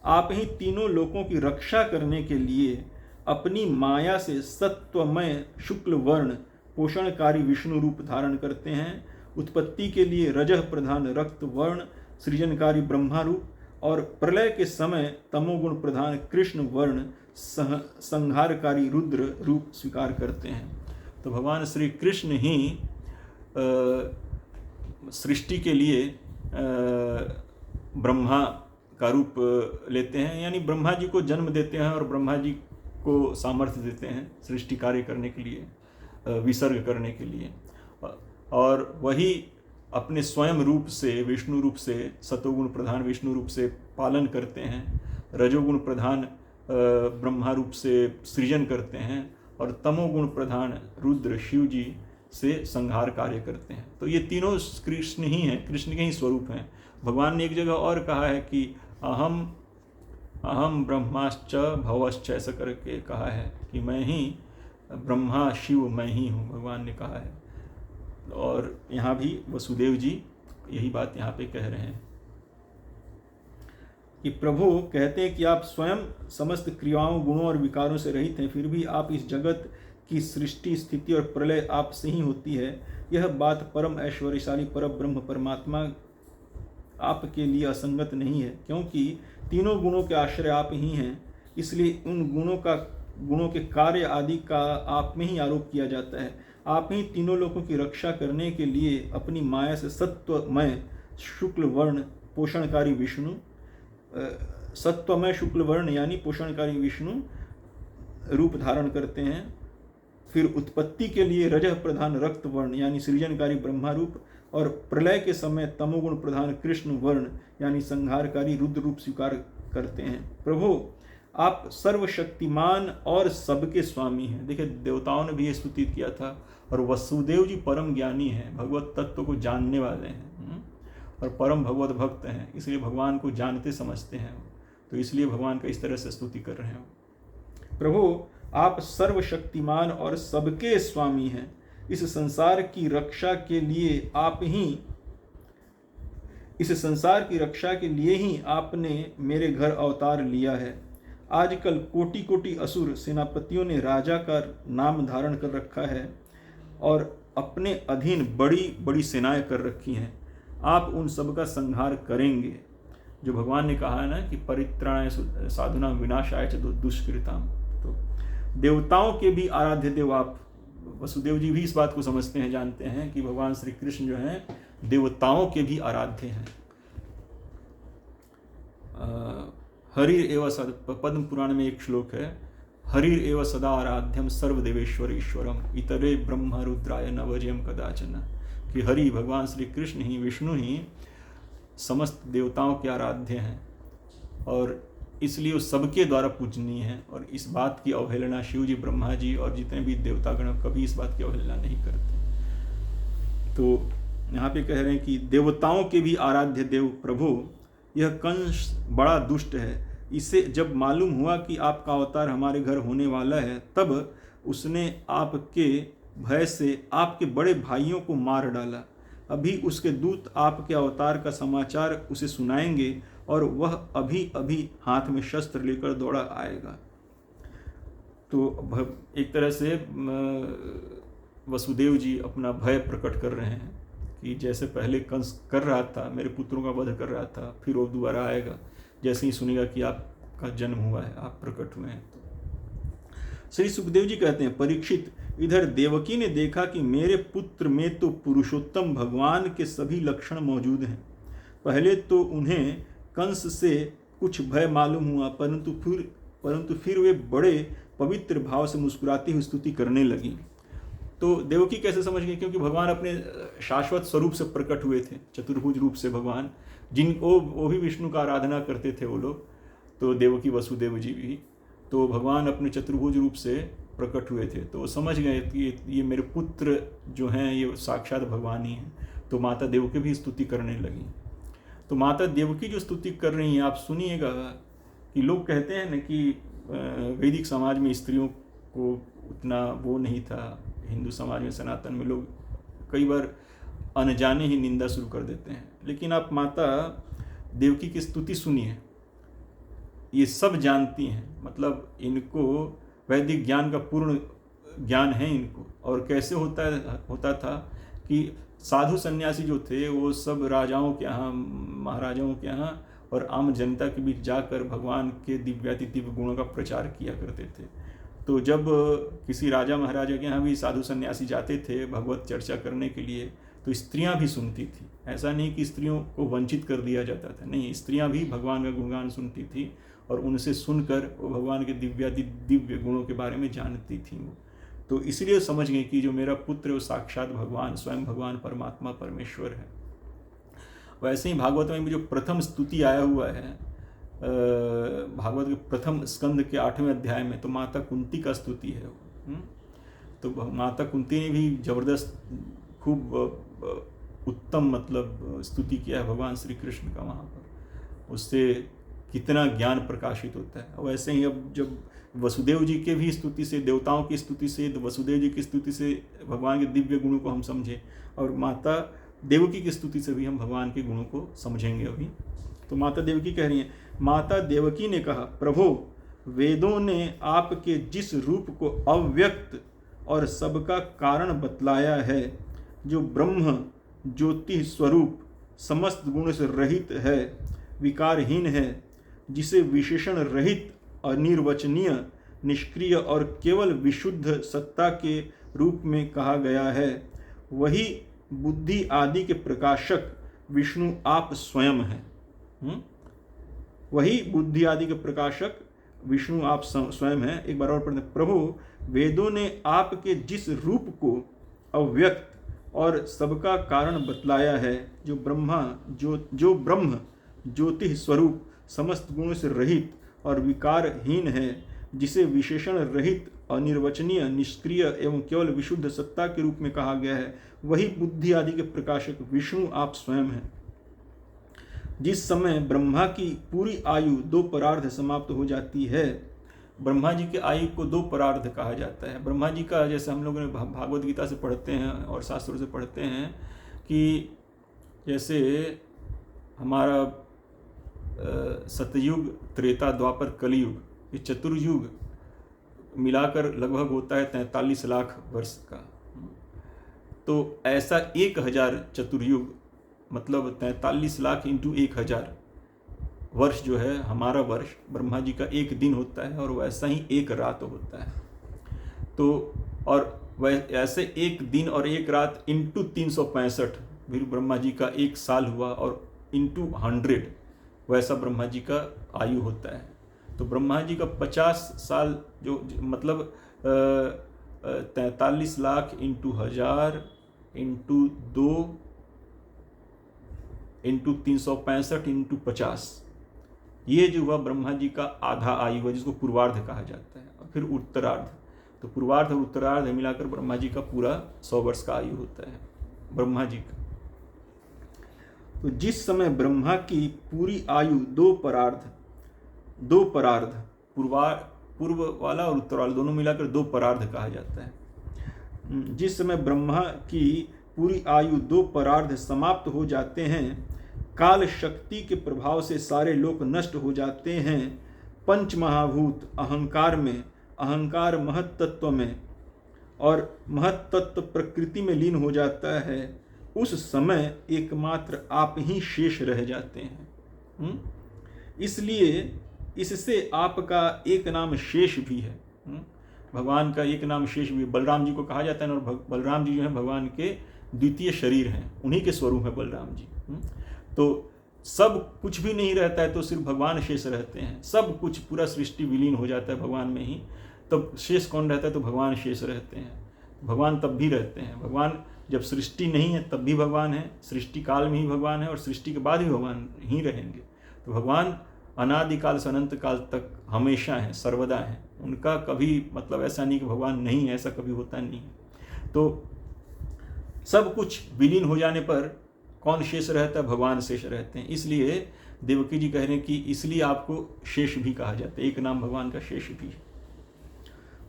आप ही तीनों लोकों की रक्षा करने के लिए अपनी माया से सत्वमय शुक्ल वर्ण पोषणकारी विष्णु रूप धारण करते हैं। उत्पत्ति के लिए रजह प्रधान रक्त वर्ण सृजनकारी ब्रह्मा रूप और प्रलय के समय तमोगुण प्रधान कृष्ण वर्ण संहारकारी रुद्र रूप स्वीकार करते हैं। तो भगवान श्री कृष्ण ही सृष्टि के लिए ब्रह्मा का रूप लेते हैं, यानी ब्रह्मा जी को जन्म देते हैं और ब्रह्मा जी को सामर्थ्य देते हैं सृष्टि कार्य करने के लिए, विसर्ग करने के लिए। और वही अपने स्वयं रूप से, विष्णु रूप से, सतोगुण प्रधान विष्णु रूप से पालन करते हैं, रजोगुण प्रधान ब्रह्मा रूप से सृजन करते हैं और तमोगुण प्रधान रुद्र शिव जी से संहार कार्य करते हैं। तो ये तीनों कृष्ण ही हैं, कृष्ण के ही स्वरूप हैं। भगवान ने एक जगह और कहा है कि अहम ब्रह्माश्च भवश्च, ऐसा करके कहा है कि मैं ही ब्रह्मा शिव मैं ही हूँ, भगवान ने कहा है। और यहाँ भी वसुदेव जी यही बात यहाँ पे कह रहे हैं कि प्रभु कहते हैं कि आप स्वयं समस्त क्रियाओं, गुणों और विकारों से रहित हैं, फिर भी आप इस जगत की सृष्टि, स्थिति और प्रलय आप से ही होती है। यह बात परम ऐश्वर्यशाली पर ब्रह्म परमात्मा आपके लिए असंगत नहीं है, क्योंकि तीनों गुणों के आश्रय आप ही हैं। इसलिए उन गुणों के कार्य आदि का आप में ही आरोप किया जाता है। आप ही तीनों लोगों की रक्षा करने के लिए अपनी माया से सत्वमय शुक्ल वर्ण पोषणकारी विष्णु, सत्वमय शुक्ल वर्ण यानी पोषणकारी विष्णु रूप धारण करते हैं। फिर उत्पत्ति के लिए रजः प्रधान रक्त वर्ण यानी सृजनकारी ब्रह्मा रूप, और प्रलय के समय तमोगुण प्रधान कृष्ण वर्ण यानी संहारकारी रुद्र रूप स्वीकार करते हैं। प्रभु आप सर्वशक्तिमान और सबके स्वामी हैं। देखिए देवताओं ने भी ये स्तुति किया था, और वसुदेव जी परम ज्ञानी हैं, भगवत तत्व को जानने वाले हैं और परम भगवत भक्त हैं, इसलिए भगवान को जानते समझते हैं, तो इसलिए भगवान का इस तरह से स्तुति कर रहे हैं। प्रभु आप सर्वशक्तिमान और सबके स्वामी हैं। इस संसार की रक्षा के लिए आपने मेरे घर अवतार लिया है। आजकल कोटि कोटि असुर सेनापतियों ने राजा का नाम धारण कर रखा है और अपने अधीन बड़ी बड़ी सेनाएं कर रखी हैं। आप उन सब का संहार करेंगे। जो भगवान ने कहा है ना कि परित्राणाय साधुनां विनाशाय च दुष्कृताम, तो देवताओं के भी आराध्य देव आप। वसुदेव जी भी इस बात को समझते हैं, जानते हैं कि भगवान श्री कृष्ण जो हैं देवताओं के भी आराध्य हैं। हरिर एव सद, पद्म पुराण में एक श्लोक है, हरिर एव सदा आराध्यम सर्वदेवेश्वर ईश्वरम इतरे ब्रह्म रुद्राय न भजयम कदाचन, कि हरि भगवान श्री कृष्ण ही, विष्णु ही समस्त देवताओं के आराध्य हैं और इसलिए वो सबके द्वारा पूजनीय है। और इस बात की अवहेलना शिव जी, ब्रह्मा जी और जितने भी देवतागण कभी इस बात की अवहेलना नहीं करते। तो यहाँ पे कह रहे हैं कि देवताओं के भी आराध्य देव प्रभु, यह कंस बड़ा दुष्ट है। इसे जब मालूम हुआ कि आपका अवतार हमारे घर होने वाला है, तब उसने आपके भय से आपके बड़े भाइयों को मार डाला। अभी उसके दूत आपके अवतार का समाचार उसे सुनाएंगे और वह अभी अभी हाथ में शस्त्र लेकर दौड़ा आएगा। तो एक तरह से वसुदेव जी अपना भय प्रकट कर रहे हैं कि जैसे पहले कंस कर रहा था, मेरे पुत्रों का वध कर रहा था, फिर वो दोबारा आएगा। जैसे ही सुनेगा कि आपका जन्म हुआ है, आप प्रकट हुए हैं। तो श्री सुखदेव जी कहते हैं, परीक्षित, इधर देवकी ने देखा कि मेरे पुत्र में तो पुरुषोत्तम भगवान के सभी लक्षण मौजूद हैं। पहले तो उन्हें कंस से कुछ भय मालूम हुआ, परंतु फिर वे बड़े पवित्र भाव से मुस्कुराती हुई स्तुति करने लगी। तो देवकी कैसे समझ गई? क्योंकि भगवान अपने शाश्वत स्वरूप से प्रकट हुए थे, चतुर्भुज रूप से भगवान, वो भी विष्णु का आराधना करते थे वो लोग। तो देवकी वसुदेव जी भी, तो भगवान अपने चतुर्भुज रूप से प्रकट हुए थे, तो वो समझ गए कि ये मेरे पुत्र जो हैं ये साक्षात भगवान ही हैं। तो माता देवकी भी स्तुति करने लगी। तो माता देवकी जो स्तुति कर रही हैं, आप सुनिएगा कि लोग कहते हैं न कि वैदिक समाज में स्त्रियों को उतना वो नहीं था, हिंदू समाज में, सनातन में लोग कई बार अनजाने ही निंदा शुरू कर देते हैं। लेकिन आप माता देवकी की स्तुति सुनिए, ये सब जानती हैं, मतलब इनको वैदिक ज्ञान का पूर्ण ज्ञान है इनको। और कैसे होता था कि साधु सन्यासी जो थे वो सब राजाओं के यहाँ, महाराजाओं के यहाँ और आम जनता के बीच जाकर भगवान के दिव्याति दिव्य गुणों का प्रचार किया करते थे। तो जब किसी राजा महाराजा के यहाँ भी साधु सन्यासी जाते थे भगवत चर्चा करने के लिए, तो स्त्रियां भी सुनती थी। ऐसा नहीं कि स्त्रियों को वंचित कर दिया जाता था, नहीं, स्त्रियां भी भगवान का गुणगान सुनती थी और उनसे सुनकर वो भगवान के दिव्याति दिव्य गुणों के बारे में जानती थी वो। तो इसलिए समझ गए कि जो मेरा पुत्र है वो साक्षात भगवान, स्वयं भगवान परमात्मा परमेश्वर है। वैसे ही भागवत में भी जो प्रथम स्तुति आया हुआ है, भागवत के प्रथम स्कंद के 8वें अध्याय में, तो माता कुंती का स्तुति है। तो माता कुंती ने भी जबरदस्त खूब उत्तम मतलब स्तुति किया है भगवान श्री कृष्ण का वहाँ पर। उससे कितना ज्ञान प्रकाशित होता है। वैसे ही अब जब वसुदेव जी के भी स्तुति से, देवताओं की स्तुति से, तो वसुदेव जी की स्तुति से भगवान के दिव्य गुणों को हम समझे, और माता देवकी की स्तुति से भी हम भगवान के गुणों को समझेंगे अभी। तो माता देवकी कह रही हैं, माता देवकी ने कहा, प्रभु वेदों ने आपके जिस रूप को अव्यक्त और सबका कारण बतलाया है, जो ब्रह्म ज्योति स्वरूप समस्त गुण से रहित है, विकारहीन है, जिसे विशेषण रहित, अनिर्वचनीय, निष्क्रिय और केवल विशुद्ध सत्ता के रूप में कहा गया है, वही बुद्धि आदि के प्रकाशक विष्णु आप स्वयं हैं। वही बुद्धि आदि के प्रकाशक विष्णु आप स्वयं हैं। एक बार और पढ़ते, प्रभु वेदों ने आपके जिस रूप को अव्यक्त और सबका कारण बतलाया है, जो ब्रह्म ज्योति स्वरूप समस्त गुणों से रहित और विकारहीन है, जिसे विशेषण रहित, अनिर्वचनीय, निष्क्रिय एवं केवल विशुद्ध सत्ता के रूप में कहा गया है, वही बुद्धि आदि के प्रकाशक विष्णु आप स्वयं हैं। जिस समय ब्रह्मा की पूरी आयु 2 परार्ध समाप्त हो जाती है, ब्रह्मा जी के आयु को 2 परार्ध कहा जाता है। ब्रह्मा जी का, जैसे हम लोगों ने भागवत गीता से पढ़ते हैं और शास्त्रों से पढ़ते हैं कि जैसे हमारा सतयुग, त्रेता, द्वापर, कलयुग, ये चतुर्युग मिलाकर लगभग होता है 43 लाख वर्ष का। तो ऐसा 1000 चतुर्युग मतलब 43 लाख इंटू 1000 वर्ष जो है हमारा वर्ष, ब्रह्मा जी का एक दिन होता है, और वैसा ही एक रात होता है। तो और वह ऐसे एक दिन और एक रात इंटू 365 फिर ब्रह्मा जी का एक साल हुआ, और इंटू 100 वैसा ब्रह्मा जी का आयु होता है। तो ब्रह्मा जी का 50 साल जो मतलब 43 lakh into 1000 into 2 into 365 into 50, ये जो हुआ ब्रह्मा जी का आधा आयु है, जिसको पूर्वार्ध कहा जाता है। और फिर उत्तरार्ध, तो पूर्वार्ध और उत्तरार्ध मिलाकर ब्रह्मा जी का पूरा 100 वर्ष का आयु होता है ब्रह्मा जी का। तो जिस समय ब्रह्मा की पूरी आयु 2 परार्ध पूर्व वाला और उत्तर वाला दोनों मिलाकर 2 परार्ध कहा जाता है। जिस समय ब्रह्मा की पूरी आयु 2 परार्ध समाप्त हो जाते हैं, काल शक्ति के प्रभाव से सारे लोक नष्ट हो जाते हैं। पंच महाभूत अहंकार में, अहंकार महत्तत्व में और महत्तत्व प्रकृति में लीन हो जाता है, उस समय एकमात्र आप ही शेष रह जाते हैं। इसलिए इससे आपका एक नाम शेष भी है। भगवान का एक नाम शेष भी, बलराम जी को कहा जाता है, और बलराम जी जो है भगवान के द्वितीय शरीर हैं, उन्हीं के स्वरूप है बलराम जी। तो सब कुछ भी नहीं रहता है तो सिर्फ भगवान शेष रहते हैं। सब कुछ पूरा सृष्टि विलीन हो जाता है भगवान में ही, तब शेष कौन रहता है? तो भगवान शेष रहते हैं। भगवान तब भी रहते हैं। भगवान जब सृष्टि नहीं है तब भी भगवान है, सृष्टि काल में ही भगवान है, और सृष्टि के बाद भी भगवान ही रहेंगे। तो भगवान अनादिकाल से अनंत काल तक हमेशा हैं, सर्वदा हैं। उनका कभी मतलब ऐसा नहीं कि भगवान नहीं है, ऐसा कभी होता नहीं है। तो सब कुछ विलीन हो जाने पर कौन शेष रहता है? भगवान शेष रहते हैं। इसलिए देवकी जी कह रहे हैं कि इसलिए आपको शेष भी कहा जाता है, एक नाम भगवान का शेष भी है।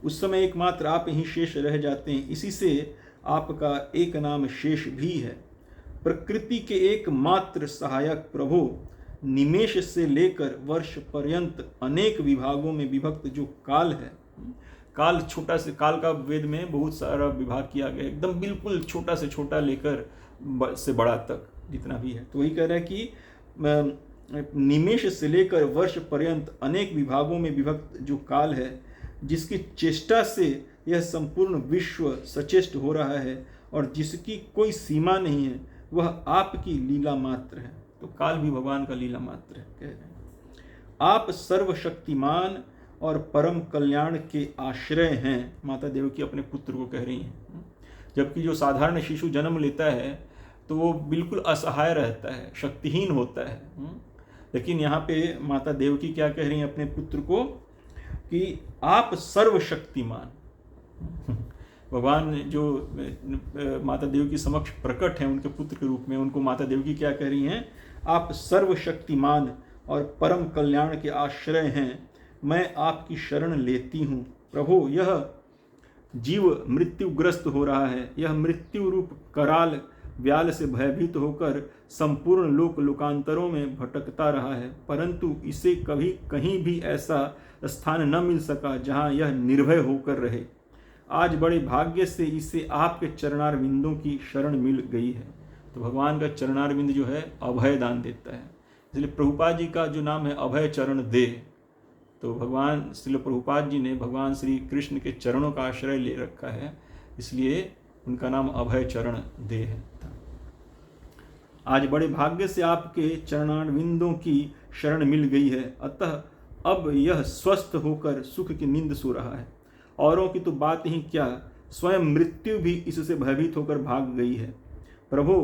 उस समय एकमात्र आप ही शेष रह जाते हैं, इसी से आपका एक नाम शेष भी है। प्रकृति के एकमात्र सहायक प्रभु निमेष से लेकर वर्ष पर्यंत अनेक विभागों में विभक्त जो काल है, काल छोटा से, काल का वेद में बहुत सारा विभाग किया गया, एकदम बिल्कुल छोटा से छोटा लेकर से बड़ा तक जितना भी है। तो वही कह रहा है कि निमेष से लेकर वर्ष पर्यंत अनेक विभागों में विभक्त जो काल है, जिसकी चेष्टा से यह संपूर्ण विश्व सचेष्ट हो रहा है और जिसकी कोई सीमा नहीं है, वह आपकी लीला मात्र है। तो काल भी भगवान का लीला मात्र है, कह रहे हैं। आप सर्वशक्तिमान और परम कल्याण के आश्रय हैं, माता देवकी अपने पुत्र को कह रही हैं। जबकि जो साधारण शिशु जन्म लेता है तो वो बिल्कुल असहाय रहता है, शक्तिहीन होता है। लेकिन यहाँ पे माता देवकी क्या कह रही हैं अपने पुत्र को कि आप सर्वशक्तिमान। भगवान जो माता देवकी समक्ष प्रकट हैं उनके पुत्र के रूप में, उनको माता देवकी क्या कह रही हैं? आप सर्वशक्तिमान और परम कल्याण के आश्रय हैं, मैं आपकी शरण लेती हूँ। प्रभु, यह जीव मृत्युग्रस्त हो रहा है, यह मृत्यु रूप कराल व्याल से भयभीत होकर संपूर्ण लोकांतरों में भटकता रहा है, परंतु इसे कभी कहीं भी ऐसा स्थान न मिल सका जहाँ यह निर्भय होकर रहे। आज बड़े भाग्य से इसे आपके चरणारविंदों की शरण मिल गई है। तो भगवान का चरणारविंद जो है अभय दान देता है, इसलिए प्रभुपाद जी का जो नाम है अभय चरण दे। तो भगवान श्रील प्रभुपाद जी ने भगवान श्री कृष्ण के चरणों का आश्रय ले रखा है, इसलिए उनका नाम अभय चरण देह था। आज बड़े भाग्य से आपके चरणारविंदों की शरण मिल गई है, अतः अब यह स्वस्थ होकर सुख की नींद सो रहा है। औरों की तो बात ही क्या, स्वयं मृत्यु भी इससे भयभीत होकर भाग गई है। प्रभु,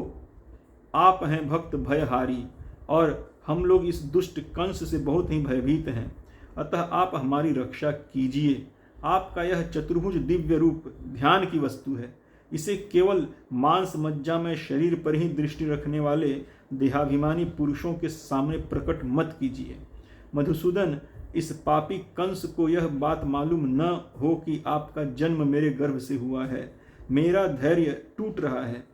आप हैं भक्त भयहारी और हम लोग इस दुष्ट कंस से बहुत ही भयभीत हैं, अतः आप हमारी रक्षा कीजिए। आपका यह चतुर्भुज दिव्य रूप ध्यान की वस्तु है, इसे केवल मांस मज्जा में शरीर पर ही दृष्टि रखने वाले देहाभिमानी पुरुषों के सामने प्रकट मत कीजिए। मधुसूदन, इस पापी कंस को यह बात मालूम न हो कि आपका जन्म मेरे गर्भ से हुआ है। मेरा धैर्य टूट रहा है,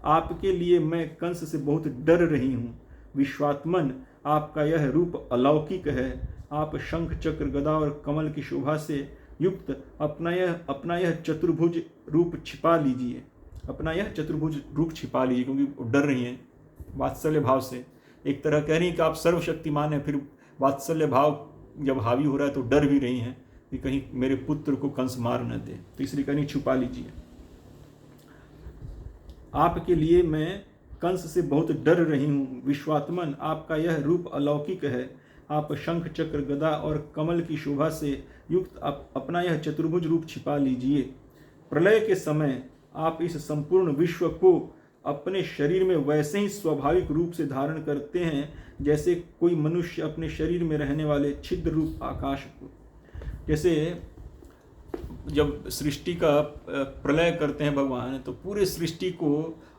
आपके लिए मैं कंस से बहुत डर रही हूँ। विश्वात्मन, आपका यह रूप अलौकिक है। आप शंख चक्र गदा और कमल की शोभा से युक्त अपना यह चतुर्भुज रूप छिपा लीजिए। अपना यह चतुर्भुज रूप छिपा लीजिए, क्योंकि वो डर रही हैं वात्सल्य भाव से। एक तरह कह रही हैं कि आप सर्वशक्तिमान हैं, फिर वात्सल्य भाव जब हावी हो रहा है तो डर भी रही हैं कि कहीं मेरे पुत्र को कंस मार न दे, तो इसलिए कहीं छुपा लीजिए। आपके लिए मैं कंस से बहुत डर रही हूँ। विश्वात्मन, आपका यह रूप अलौकिक है। आप शंख चक्र गदा और कमल की शोभा से युक्त अपना यह चतुर्भुज रूप छिपा लीजिए। प्रलय के समय आप इस संपूर्ण विश्व को अपने शरीर में वैसे ही स्वाभाविक रूप से धारण करते हैं जैसे कोई मनुष्य अपने शरीर में रहने वाले छिद्र रूप आकाश को। जैसे जब सृष्टि का प्रलय करते हैं भगवान, तो पूरे सृष्टि को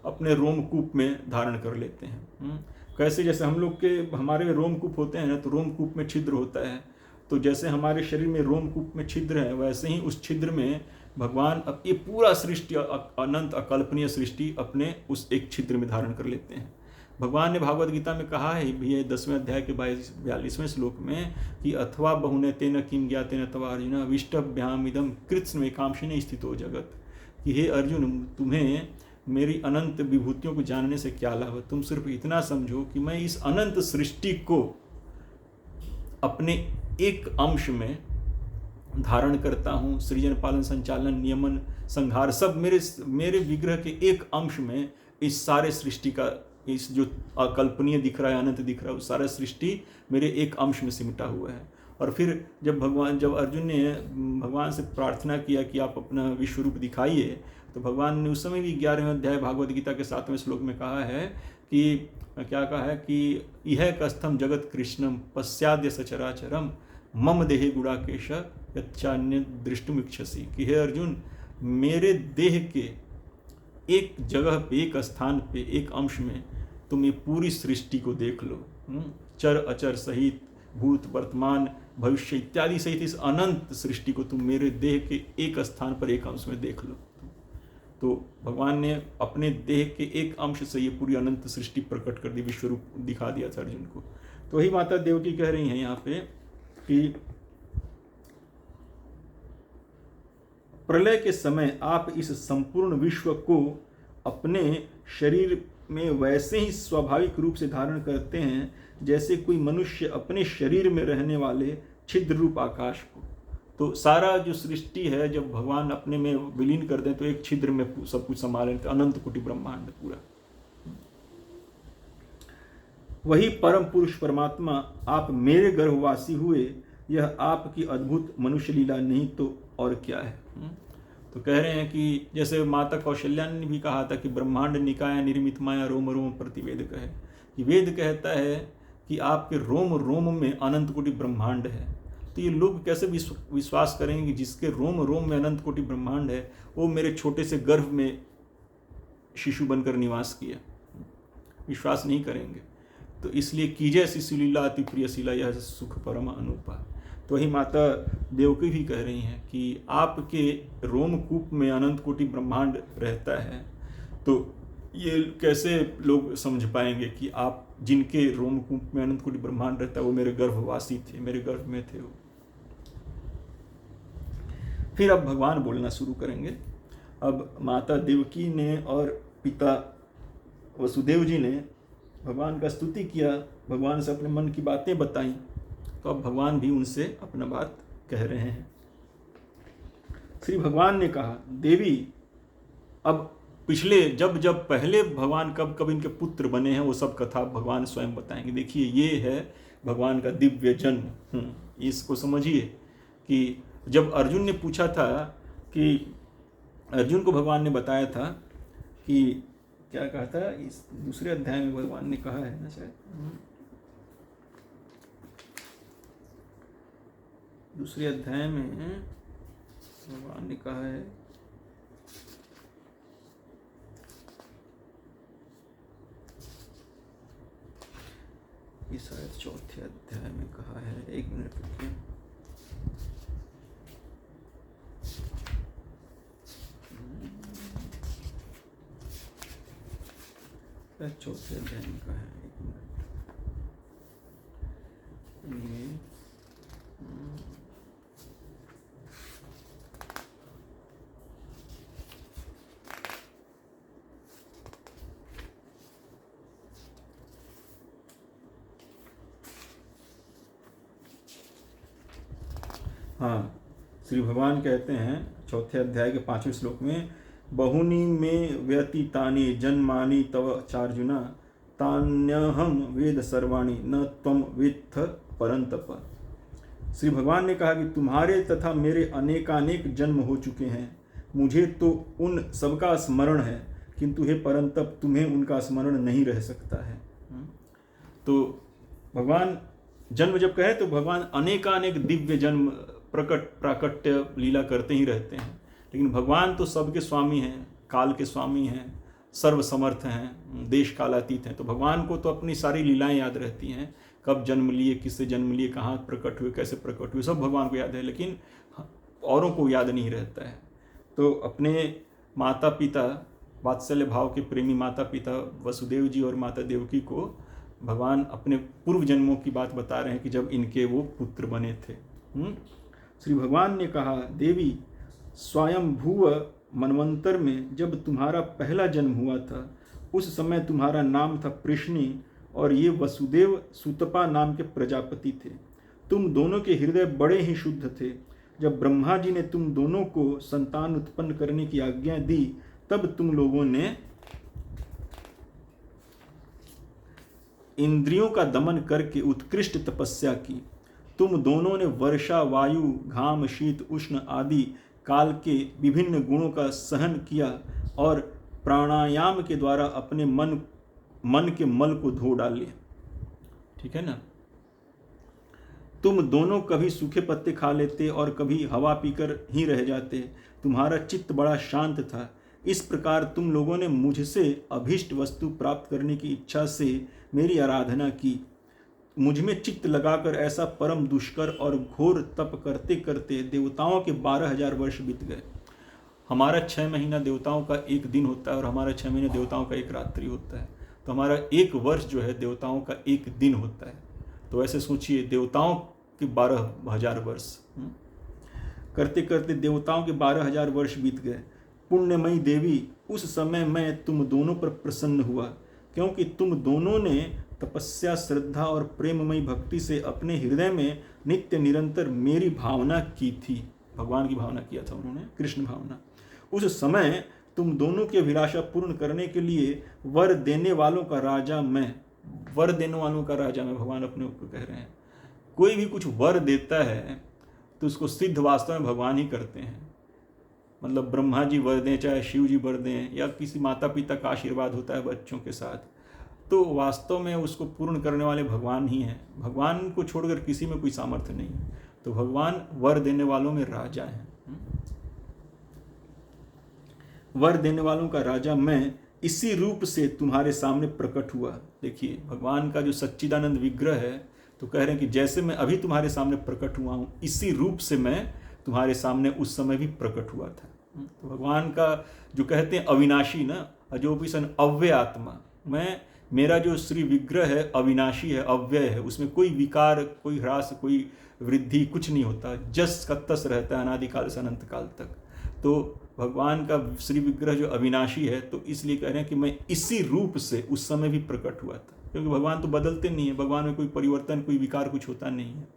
अपने रोमकूप में धारण कर लेते हैं। कैसे, जैसे हम लोग के हमारे रोमकूप होते हैं ना, तो रोमकूप में छिद्र होता है, तो जैसे हमारे शरीर में रोमकूप में छिद्र है, वैसे ही उस छिद्र में भगवान अब ये पूरा सृष्टि, अनंत अकल्पनीय सृष्टि अपने उस एक छिद्र में धारण कर लेते हैं। भगवान ने भागवत गीता में कहा है भी 10वें अध्याय के 42वें श्लोक में कि अथवा बहुने तेन किम ज्ञातेन तवा अर्जुन विष्टभ्याम इदम कृत्स्न एकांशिने स्थितो जगत, कि हे अर्जुन, तुम्हें मेरी अनंत विभूतियों को जानने से क्या लाभ। तुम सिर्फ इतना समझो कि मैं इस अनंत सृष्टि को अपने एक अंश में धारण करता हूँ। सृजन पालन संचालन नियमन संहार सब मेरे विग्रह के एक अंश में इस सारे सृष्टि का, इस जो अकल्पनीय दिख रहा है, अनंत दिख रहा है, उस सारा सृष्टि मेरे एक अंश में सिमटा हुआ है। और फिर जब अर्जुन ने भगवान से प्रार्थना किया कि आप अपना विश्व रूप दिखाइए, तो भगवान ने उस समय भी 11वें अध्याय भागवत गीता के 7वें श्लोक में कहा है कि क्या कहा है कि इह कस्थम जगत कृष्णम पश्चाद्य सचराचरम मम देहे गुणाकेश यच्चान्य दृष्टुमिच्छसि, कि हे अर्जुन, मेरे देह के एक जगह पे, एक स्थान पे, एक अंश में तुम ये पूरी सृष्टि को देख लो। चर अचर सहित, भूत वर्तमान भविष्य इत्यादि सहित इस अनंत सृष्टि को तुम मेरे देह के एक स्थान पर, एक अंश में देख लो। तो भगवान ने अपने देह के एक अंश से ये पूरी अनंत सृष्टि प्रकट कर दी, विश्व रूप दिखा दिया था अर्जुन को। तो वही माता देवकी कह रही हैं यहाँ पे कि प्रलय के समय आप इस संपूर्ण विश्व को अपने शरीर में वैसे ही स्वाभाविक रूप से धारण करते हैं जैसे कोई मनुष्य अपने शरीर में रहने वाले छिद्र रूप आकाश को। तो सारा जो सृष्टि है, जब भगवान अपने में विलीन कर दें तो एक छिद्र में सब कुछ संभाल लेते, अनंत कोटि ब्रह्मांड पूरा। वही परम पुरुष परमात्मा आप मेरे गर्भवासी हुए, यह आपकी अद्भुत मनुष्य लीला नहीं तो और क्या है। तो कह रहे हैं कि जैसे माता कौशल्या ने भी कहा था कि ब्रह्मांड निकाय निर्मित माया रोम रोम प्रतिवेद कहे, कि वेद कहता है कि आपके रोम रोम में अनंत कोटि ब्रह्मांड है। तो ये लोग कैसे विश्वास करेंगे कि जिसके रोम रोम में अनंत कोटि ब्रह्मांड है वो मेरे छोटे से गर्भ में शिशु बनकर निवास किया, विश्वास नहीं करेंगे। तो इसलिए कीजय शिशु लीला अति प्रिय शीला, यह सुख परम अनुपा। तो वही माता देवकी भी कह रही हैं कि आपके रोमकूप में अनंत कोटि ब्रह्मांड रहता है, तो ये कैसे लोग समझ पाएंगे कि आप जिनके रोमकूप में अनंत कोटि ब्रह्मांड रहता है वो मेरे गर्भवासी थे, मेरे गर्भ में थे वो। फिर अब भगवान बोलना शुरू करेंगे। अब माता देवकी ने और पिता वसुदेव जी ने भगवान का स्तुति किया, भगवान से अपने मन की बातें बताई। तो अब भगवान भी उनसे अपना बात कह रहे हैं। श्री भगवान ने कहा, देवी, अब पिछले जब जब पहले भगवान कब कब इनके पुत्र बने हैं वो सब कथा भगवान स्वयं बताएंगे। देखिए ये है भगवान का दिव्य जन्म। इसको समझिए कि जब अर्जुन ने पूछा था कि अर्जुन को भगवान ने बताया था कि क्या कहा था, इस दूसरे अध्याय में भगवान ने कहा है ना शायद, दूसरे अध्याय में भगवान ने कहा है, ये शायद चौथे अध्याय में कहा है, एक मिनट रुकिए, चौथे अध्याय में कहा है, एक मिनट, हाँ, श्री भगवान कहते हैं चौथे अध्याय के 5वें श्लोक में, बहुनी में व्यतीतानि जन्मानि तव चार्जुना तान्यहम वेद सर्वाणि न त्वं वेत्थ परंतप। श्री भगवान ने कहा कि तुम्हारे तथा मेरे अनेकानेक जन्म हो चुके हैं, मुझे तो उन सबका स्मरण है, किंतु हे परंतप तुम्हें उनका स्मरण नहीं रह सकता है। तो भगवान जन्म जब कहे तो भगवान अनेकानेक दिव्य जन्म प्राकट्य लीला करते ही रहते हैं, लेकिन भगवान तो सबके स्वामी हैं, काल के स्वामी हैं, सर्वसमर्थ हैं, देश कालातीत हैं। तो भगवान को तो अपनी सारी लीलाएं याद रहती हैं, कब जन्म लिए, किससे जन्म लिए, कहाँ प्रकट हुए, कैसे प्रकट हुए, सब भगवान को याद है, लेकिन औरों को याद नहीं रहता है। तो अपने माता पिता, वात्सल्य भाव के प्रेमी माता पिता वसुदेव जी और माता देवकी को भगवान अपने पूर्व जन्मों की बात बता रहे हैं कि जब इनके वो पुत्र बने थे। श्री भगवान ने कहा, देवी स्वयं भूव मनवंतर में जब तुम्हारा पहला जन्म हुआ था, उस समय तुम्हारा नाम था प्रश्नि और ये वसुदेव सुतपा नाम के प्रजापति थे। तुम दोनों के हृदय बड़े ही शुद्ध थे। जब ब्रह्मा जी ने तुम दोनों को संतान उत्पन्न करने की आज्ञा दी, तब तुम लोगों ने इंद्रियों का दमन करके उत्कृष्ट तपस्या की। तुम दोनों ने वर्षा, वायु, घाम, शीत, उष्ण आदि काल के विभिन्न गुणों का सहन किया और प्राणायाम के द्वारा अपने मन के मल को धो डाले। ठीक है ना। तुम दोनों कभी सूखे पत्ते खा लेते और कभी हवा पीकर ही रह जाते। तुम्हारा चित्त बड़ा शांत था। इस प्रकार तुम लोगों ने मुझसे अभीष्ट वस्तु प्राप्त करने की इच्छा से मेरी आराधना की। मुझ में चित्त लगाकर ऐसा परम दुष्कर और घोर तप करते करते देवताओं के 12,000 वर्ष बीत गए। हमारा 6 महीना देवताओं का एक दिन होता है और हमारा 6 महीने देवताओं का एक रात्रि होता है। तो हमारा एक वर्ष जो है देवताओं का एक दिन होता है। तो ऐसे सोचिए, देवताओं के 12,000 वर्ष करते करते देवताओं के 12,000 वर्ष बीत गए। पुण्यमयी देवी, उस समय मैं तुम दोनों पर प्रसन्न हुआ, क्योंकि तुम दोनों ने तपस्या, श्रद्धा और प्रेममयी भक्ति से अपने हृदय में नित्य निरंतर मेरी भावना की थी। भगवान की भावना किया था उन्होंने, कृष्ण भावना। उस समय तुम दोनों की अभिलाषा पूर्ण करने के लिए वर देने वालों का राजा मैं, वर देने वालों का राजा मैं, भगवान अपने ऊपर कह रहे हैं। कोई भी कुछ वर देता है तो उसको सिद्ध वास्तव में भगवान ही करते हैं। मतलब ब्रह्मा जी वर दें, चाहे शिव जी वर दें, या किसी माता पिता का आशीर्वाद होता है बच्चों के साथ, तो वास्तव में उसको पूर्ण करने वाले भगवान ही हैं। भगवान को छोड़कर किसी में कोई सामर्थ्य नहीं है। तो भगवान वर देने वालों में राजा हैं। वर देने वालों का राजा मैं इसी रूप से तुम्हारे सामने प्रकट हुआ। देखिए भगवान का जो सच्चिदानंद विग्रह है, तो कह रहे हैं कि जैसे मैं अभी तुम्हारे सामने प्रकट हुआ हूं, इसी रूप से मैं तुम्हारे सामने उस समय भी प्रकट हुआ था। तो भगवान का जो कहते हैं अविनाशी ना, अजोपि सन अव्यय आत्मा, मेरा जो श्री विग्रह है अविनाशी है, अव्यय है, उसमें कोई विकार, कोई ह्रास, कोई वृद्धि, कुछ नहीं होता, जस का तस रहता है अनादिकाल से अनंत काल तक। तो भगवान का श्री विग्रह जो अविनाशी है, तो इसलिए कह रहे हैं कि मैं इसी रूप से उस समय भी प्रकट हुआ था, क्योंकि भगवान तो बदलते नहीं है, भगवान में कोई परिवर्तन, कोई विकार कुछ होता नहीं है।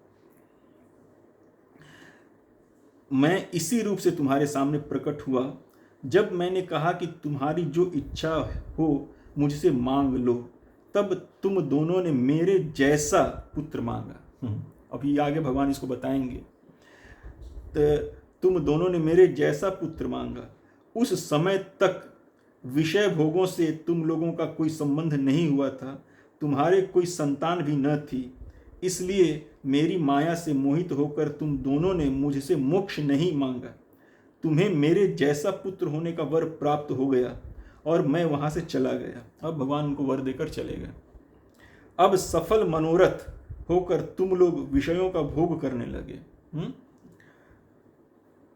मैं इसी रूप से तुम्हारे सामने प्रकट हुआ जब मैंने कहा कि तुम्हारी जो इच्छा हो मुझसे मांग लो, तब तुम दोनों ने मेरे जैसा पुत्र मांगा। अभी आगे भगवान इसको बताएंगे। तो तुम दोनों ने मेरे जैसा पुत्र मांगा। उस समय तक विषय भोगों से तुम लोगों का कोई संबंध नहीं हुआ था, तुम्हारे कोई संतान भी न थी। इसलिए मेरी माया से मोहित होकर तुम दोनों ने मुझसे मोक्ष नहीं मांगा। तुम्हें मेरे जैसा पुत्र होने का वर प्राप्त हो गया और मैं वहां से चला गया। अब भगवान उनको वर देकर चले गए। अब सफल मनोरथ होकर तुम लोग विषयों का भोग करने लगे।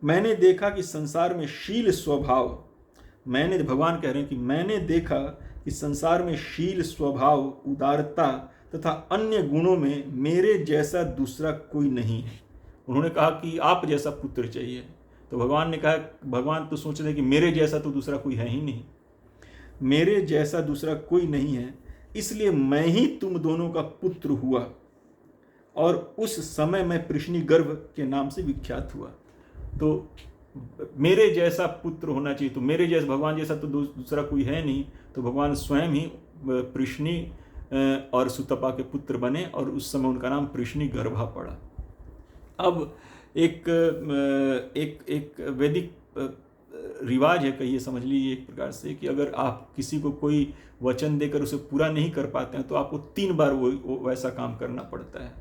मैंने देखा कि संसार में शील स्वभाव, भगवान कह रहे हैं कि मैंने देखा कि संसार में शील स्वभाव, उदारता तथा अन्य गुणों में मेरे जैसा दूसरा कोई नहीं है। उन्होंने कहा कि आप जैसा पुत्र चाहिए, तो भगवान ने कहा, भगवान तो सोच रहे कि मेरे जैसा तो दूसरा कोई है ही नहीं, मेरे जैसा दूसरा कोई नहीं है, इसलिए मैं ही तुम दोनों का पुत्र हुआ और उस समय मैं पृश्नि गर्भ के नाम से विख्यात हुआ। तो मेरे जैसा पुत्र होना चाहिए, तो मेरे जैसा, भगवान जैसा तो दूसरा कोई है नहीं, तो भगवान स्वयं ही पृश्नि और सुतपा के पुत्र बने और उस समय उनका नाम पृश्नि गर्भा पड़ा। अब एक वैदिक रिवाज है, कहिए समझ लीजिए एक प्रकार से, कि अगर आप किसी को कोई वचन देकर उसे पूरा नहीं कर पाते हैं तो आपको 3 बार वो वैसा काम करना पड़ता है।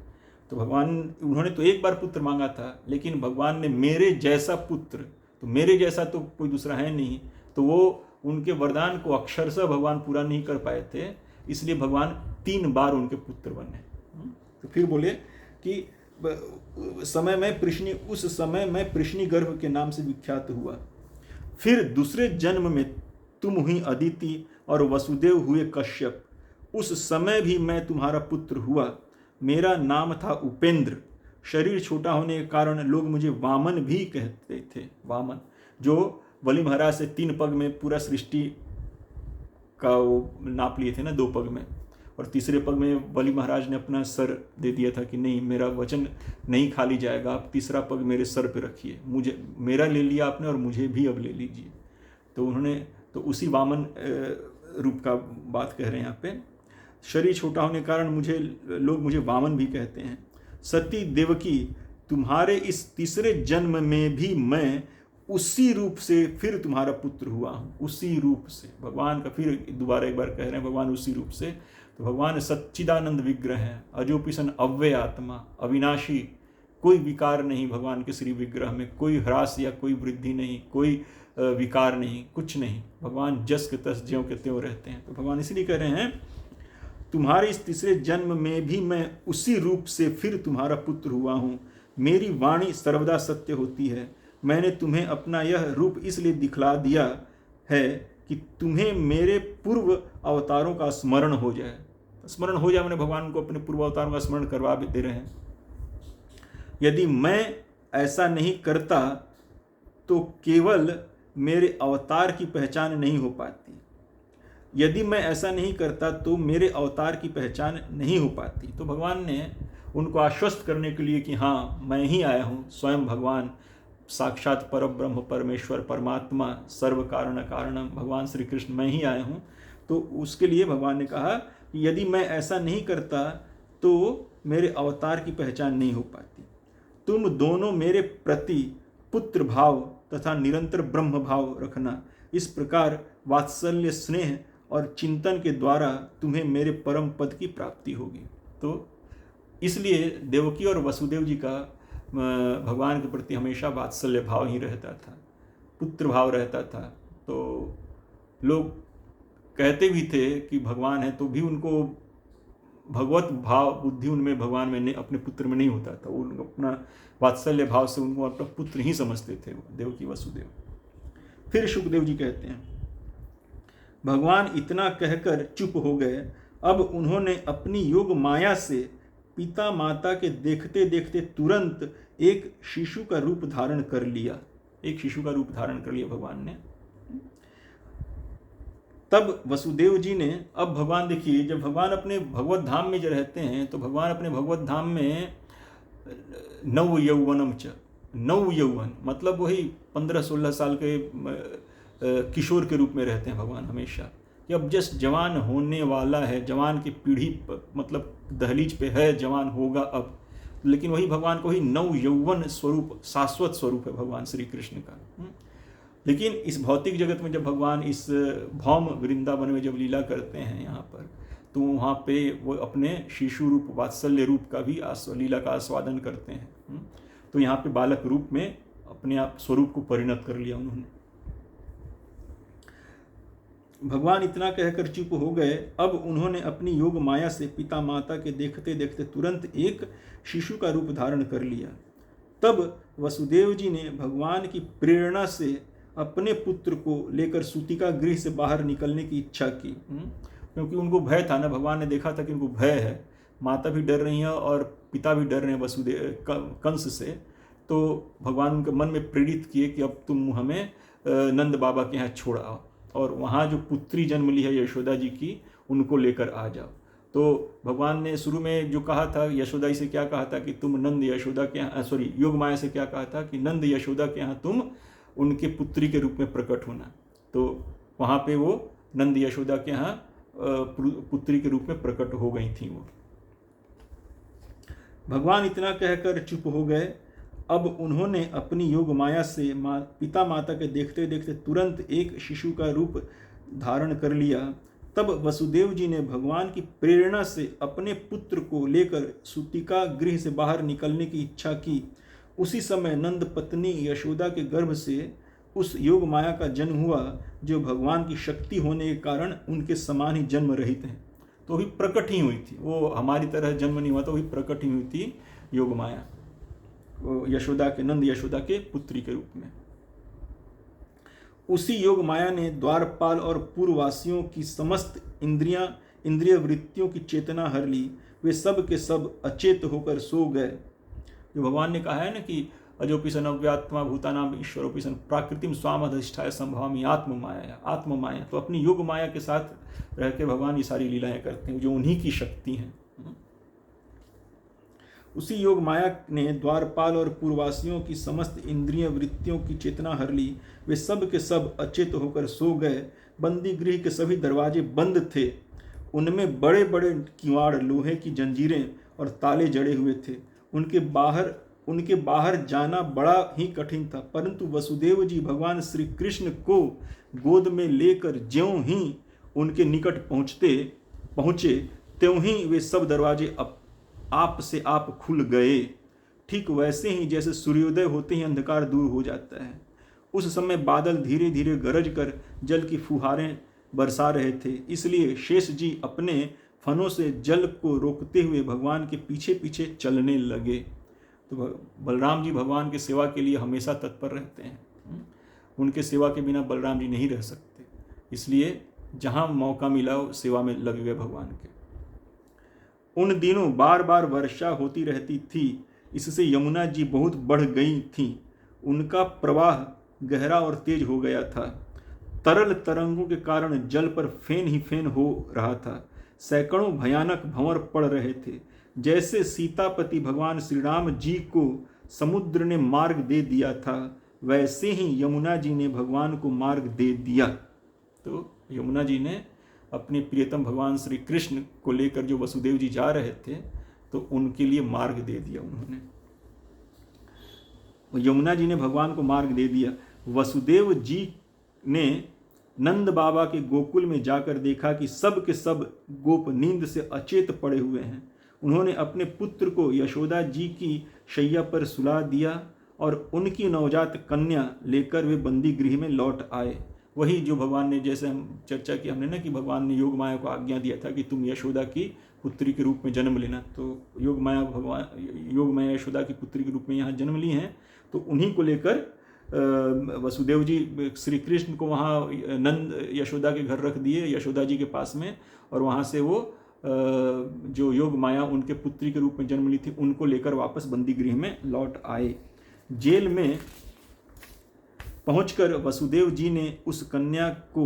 तो उन्होंने तो 1 बार पुत्र मांगा था, लेकिन भगवान ने मेरे जैसा पुत्र, तो मेरे जैसा तो कोई दूसरा है नहीं, तो वो उनके वरदान को अक्षरशः भगवान पूरा नहीं कर पाए थे, इसलिए भगवान 3 बार उनके पुत्र बने। तो फिर बोले कि उस समय मैं पृश्नि गर्भ के नाम से विख्यात हुआ। फिर दूसरे जन्म में तुम हुई अदिति और वसुदेव हुए कश्यप। उस समय भी मैं तुम्हारा पुत्र हुआ। मेरा नाम था उपेंद्र। शरीर छोटा होने के कारण लोग मुझे वामन भी कहते थे। वामन, जो बलि महाराज से 3 पग में पूरा सृष्टि का वो नाप लिए थे ना, 2 पग में, और तीसरे पग में बलि महाराज ने अपना सर दे दिया था कि नहीं, मेरा वचन नहीं खाली जाएगा, आप तीसरा पग मेरे सर पे रखिए, मुझे, मेरा ले लिया आपने और मुझे भी अब ले लीजिए। तो उन्होंने, तो उसी वामन रूप का बात कह रहे हैं यहाँ पे। शरीर छोटा होने के कारण लोग मुझे वामन भी कहते हैं। सती देवकी, तुम्हारे इस तीसरे जन्म में भी मैं उसी रूप से फिर तुम्हारा पुत्र हुआ हूँ। उसी रूप से, भगवान का फिर दोबारा एक बार कह रहे हैं, भगवान उसी रूप से। तो भगवान सच्चिदानंद विग्रह है, अजोपिसन अव्यय आत्मा, अविनाशी, कोई विकार नहीं भगवान के श्री विग्रह में, कोई ह्रास या कोई वृद्धि नहीं, कोई विकार नहीं, कुछ नहीं। भगवान जस के तस ज्यों के त्यों रहते हैं। तो भगवान इसलिए कह रहे हैं, तुम्हारे इस तीसरे जन्म में भी मैं उसी रूप से फिर तुम्हारा पुत्र हुआ हूँ। मेरी वाणी सर्वदा सत्य होती है। मैंने तुम्हें अपना यह रूप इसलिए दिखला दिया है कि तुम्हें मेरे पूर्व अवतारों का स्मरण हो जाए। स्मरण हो जाए मैंने भगवान को अपने पूर्व अवतारों का स्मरण करवा भी दे रहे हैं। यदि मैं ऐसा नहीं करता तो केवल मेरे अवतार की पहचान नहीं हो पाती। यदि मैं ऐसा नहीं करता तो मेरे अवतार की पहचान नहीं हो पाती। तो भगवान ने उनको आश्वस्त करने के लिए कि हाँ, मैं ही आया हूँ, स्वयं भगवान साक्षात परब्रह्म परमेश्वर परमात्मा सर्व कारण कारणम भगवान श्री कृष्ण, मैं ही आया हूँ। तो उसके लिए भगवान ने कहा कि यदि मैं ऐसा नहीं करता तो मेरे अवतार की पहचान नहीं हो पाती। तुम दोनों मेरे प्रति पुत्र भाव तथा निरंतर ब्रह्म भाव रखना। इस प्रकार वात्सल्य, स्नेह और चिंतन के द्वारा तुम्हें मेरे परम पद की प्राप्ति होगी। तो इसलिए देवकी और वसुदेव जी का भगवान के प्रति हमेशा वात्सल्य भाव ही रहता था, पुत्र भाव रहता था। तो लोग कहते भी थे कि भगवान है, तो भी उनको भगवत भाव बुद्धि उनमें, भगवान में, अपने पुत्र में नहीं होता था। वो अपना वात्सल्य भाव से उनको अपना पुत्र ही समझते थे देवकी वसुदेव। फिर सुखदेव जी कहते हैं, भगवान इतना कहकर चुप हो गए। अब उन्होंने अपनी योग माया से पिता माता के देखते देखते तुरंत एक शिशु का रूप धारण कर लिया। एक शिशु का रूप धारण कर लिया भगवान ने। तब वसुदेव जी ने, अब भगवान देखिए, जब भगवान अपने भगवत धाम में जो रहते हैं तो भगवान अपने भगवत धाम में नव यौवनम च, नव यौवन मतलब वही 15-16 साल के किशोर के रूप में रहते हैं भगवान हमेशा, कि अब जस्ट जवान होने वाला है, जवान की पीढ़ी मतलब दहलीज पे है, जवान होगा अब, लेकिन वही भगवान को ही नव यौवन स्वरूप, शाश्वत स्वरूप है भगवान श्री कृष्ण का। लेकिन इस भौतिक जगत में जब भगवान इस भौम वृंदावन में जब लीला करते हैं यहाँ पर, तो वहाँ पे वो अपने शिशु रूप, वात्सल्य रूप का भी लीला का आस्वादन करते हैं। तो यहाँ पे बालक रूप में अपने आप स्वरूप को परिणत कर लिया उन्होंने। भगवान इतना कहकर चुप हो गए। अब उन्होंने अपनी योग माया से पिता माता के देखते देखते तुरंत एक शिशु का रूप धारण कर लिया। तब वसुदेव जी ने भगवान की प्रेरणा से अपने पुत्र को लेकर सूतिका गृह से बाहर निकलने की इच्छा की, क्योंकि उनको भय था ना, भगवान ने देखा था कि उनको भय है, माता भी डर रही हैं और पिता भी डर रहे हैं वसुदेव कंस से। तो भगवान उनके मन में प्रेरित किए कि अब तुम हमें नंद बाबा के यहाँ छोड़ आओ और वहाँ जो पुत्री जन्म ली है यशोदा जी की, उनको लेकर आ जाओ। तो भगवान ने शुरू में जो कहा था यशोदा जी से, क्या कहा था कि तुम नंद यशोदा के यहाँ, योग माया से क्या कहा था कि नंद यशोदा के यहाँ तुम उनके पुत्री के रूप में प्रकट होना। तो वहाँ पे वो नंद यशोदा के यहाँ पुत्री के रूप में प्रकट हो गई थी वो। भगवान इतना कहकर चुप हो गए। अब उन्होंने अपनी योग माया से पिता माता के देखते देखते तुरंत एक शिशु का रूप धारण कर लिया। तब वसुदेव जी ने भगवान की प्रेरणा से अपने पुत्र को लेकर सूतिका गृह से बाहर निकलने की इच्छा की। उसी समय नंद पत्नी यशोदा के गर्भ से उस योग माया का जन्म हुआ, जो भगवान की शक्ति होने के कारण उनके समान ही जन्म रहित हैं। तो वही प्रकट ही हुई थी, वो हमारी तरह जन्म नहीं हुआ, तो वही प्रकट ही हुई थी योग माया, यशोदा के, नंद यशोदा के पुत्री के रूप में। उसी योग माया ने द्वारपाल और पूर्ववासियों की समस्त इंद्रिय वृत्तियों की चेतना हर ली। वे सब के सब अचेत होकर सो गए। जो भगवान ने कहा है ना कि अजोपि सन अव्यात्मा भूतानाम ईश्वरोपि सन प्राकृतिम स्वामधिष्ठाय संभवामि आत्म माया। तो अपनी योग माया के साथ रह के भगवान ये सारी लीलाएं करते हैं, जो उन्हीं की शक्ति हैं। उसी योग माया ने द्वारपाल और पूर्ववासियों की समस्त इंद्रिय वृत्तियों की चेतना हर ली। वे सब के सब अचेत होकर सो गए। बंदी गृह के सभी दरवाजे बंद थे। उनमें बड़े बड़े किवाड़, लोहे की जंजीरें और ताले जड़े हुए थे। उनके बाहर जाना बड़ा ही कठिन था। परंतु वसुदेव जी भगवान श्री कृष्ण को गोद में लेकर ज्यों ही उनके निकट पहुँचे त्यों ही वे सब दरवाजे आप से आप खुल गए। ठीक वैसे ही जैसे सूर्योदय होते ही अंधकार दूर हो जाता है। उस समय बादल धीरे धीरे गरज कर जल की फुहारें बरसा रहे थे। इसलिए शेष जी अपने फनों से जल को रोकते हुए भगवान के पीछे पीछे चलने लगे। तो बलराम जी भगवान की सेवा के लिए हमेशा तत्पर रहते हैं। उनके सेवा के बिना बलराम जी नहीं रह सकते, इसलिए जहाँ मौका मिला सेवा में लग गए भगवान के। उन दिनों बार बार वर्षा होती रहती थी, इससे यमुना जी बहुत बढ़ गई थीं। उनका प्रवाह गहरा और तेज हो गया था। तरल तरंगों के कारण जल पर फेन ही फेन हो रहा था। सैकड़ों भयानक भंवर पड़ रहे थे। जैसे सीतापति भगवान श्री राम जी को समुद्र ने मार्ग दे दिया था, वैसे ही यमुना जी ने भगवान को मार्ग दे दिया। तो यमुना जी ने अपने प्रियतम भगवान श्री कृष्ण को लेकर जो वसुदेव जी जा रहे थे, तो उनके लिए मार्ग दे दिया उन्होंने। यमुना जी ने भगवान को मार्ग दे दिया। वसुदेव जी ने नंद बाबा के गोकुल में जाकर देखा कि सब के सब गोप नींद से अचेत पड़े हुए हैं। उन्होंने अपने पुत्र को यशोदा जी की शैया पर सुला दिया और उनकी नवजात कन्या लेकर वे बंदी गृह में लौट आए। वही जो भगवान ने, जैसे हम चर्चा की हमने ना कि भगवान ने योग माया को आज्ञा दिया था कि तुम यशोदा की पुत्री के रूप में जन्म लेना। तो योग माया यशोदा की पुत्री के रूप में यहाँ जन्म ली हैं। तो उन्हीं को लेकर वसुदेव जी श्री कृष्ण को वहाँ नंद यशोदा के घर रख दिए, यशोदा जी के पास में, और वहाँ से वो जो योग माया उनके पुत्री के रूप में जन्म ली थी, उनको लेकर वापस बंदी गृह में लौट आए। जेल में पहुंचकर वसुदेव जी ने उस कन्या को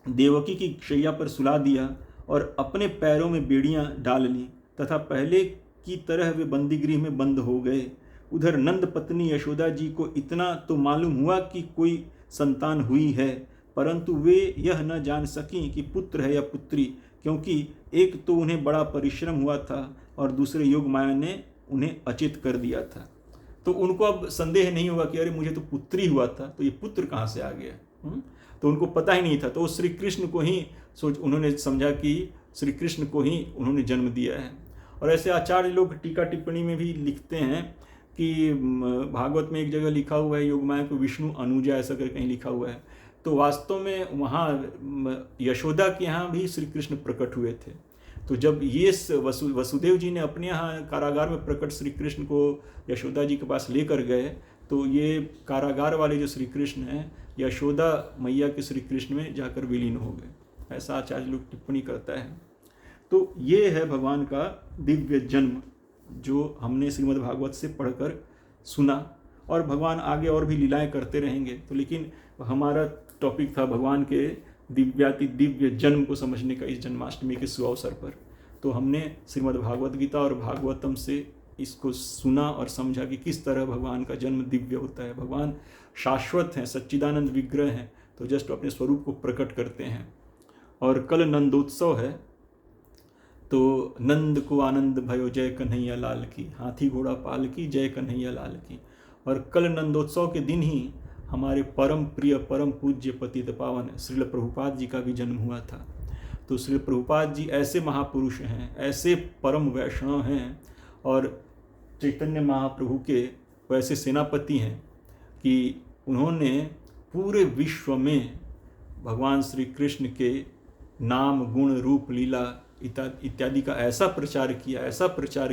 देवकी की शैया पर सुला दिया और अपने पैरों में बेड़ियां डाल ली तथा पहले की तरह वे बंदी गृह में बंद हो गए। उधर नंद पत्नी यशोदा जी को इतना तो मालूम हुआ कि कोई संतान हुई है, परंतु वे यह न जान सकीं कि पुत्र है या पुत्री, क्योंकि एक तो उन्हें बड़ा परिश्रम हुआ था और दूसरे योग माया ने उन्हें अचेत कर दिया था। तो उनको अब संदेह नहीं होगा कि अरे मुझे तो पुत्री हुआ था, तो ये पुत्र कहाँ से आ गया। तो उनको पता ही नहीं था। तो श्री कृष्ण को ही उन्होंने समझा कि श्री कृष्ण को ही उन्होंने जन्म दिया है। और ऐसे आचार्य लोग टीका टिप्पणी में भी लिखते हैं कि भागवत में एक जगह लिखा हुआ है योग माया को विष्णु अनुजा, ऐसा कर कहीं लिखा हुआ है। तो वास्तव में वहाँ यशोदा के यहाँ भी श्री कृष्ण प्रकट हुए थे। तो जब ये वसुदेव जी ने अपने यहाँ कारागार में प्रकट श्री कृष्ण को यशोदा जी के पास लेकर गए, तो ये कारागार वाले जो श्री कृष्ण हैं यशोदा मैया के श्री कृष्ण में जाकर विलीन हो गए, ऐसा आचार्य लोग टिप्पणी करता है। तो ये है भगवान का दिव्य जन्म जो हमने श्रीमद् भागवत से पढ़कर सुना, और भगवान आगे और भी लीलाएं करते रहेंगे। तो लेकिन हमारा टॉपिक था भगवान के दिव्याति दिव्य जन्म को समझने का इस जन्माष्टमी के शुभ अवसर पर। तो हमने श्रीमद् भागवत गीता और भागवतम से इसको सुना और समझा कि किस तरह भगवान का जन्म दिव्य होता है। भगवान शाश्वत हैं, सच्चिदानंद विग्रह हैं, तो जस्ट अपने स्वरूप को प्रकट करते हैं। और कल नंदोत्सव है, तो नंद को आनंद भयो जय कन्हैया लाल की, हाथी घोड़ा पाल की जय कन्हैया लाल की। और कल नंदोत्सव के दिन ही हमारे परम प्रिय परम पूज्य पतित पावन श्रील प्रभुपाद जी का भी जन्म हुआ था। तो श्रील प्रभुपाद जी ऐसे महापुरुष हैं, ऐसे परम वैष्णव हैं, और चैतन्य महाप्रभु के वैसे सेनापति हैं कि उन्होंने पूरे विश्व में भगवान श्री कृष्ण के नाम गुण रूप लीला इत्यादि का ऐसा प्रचार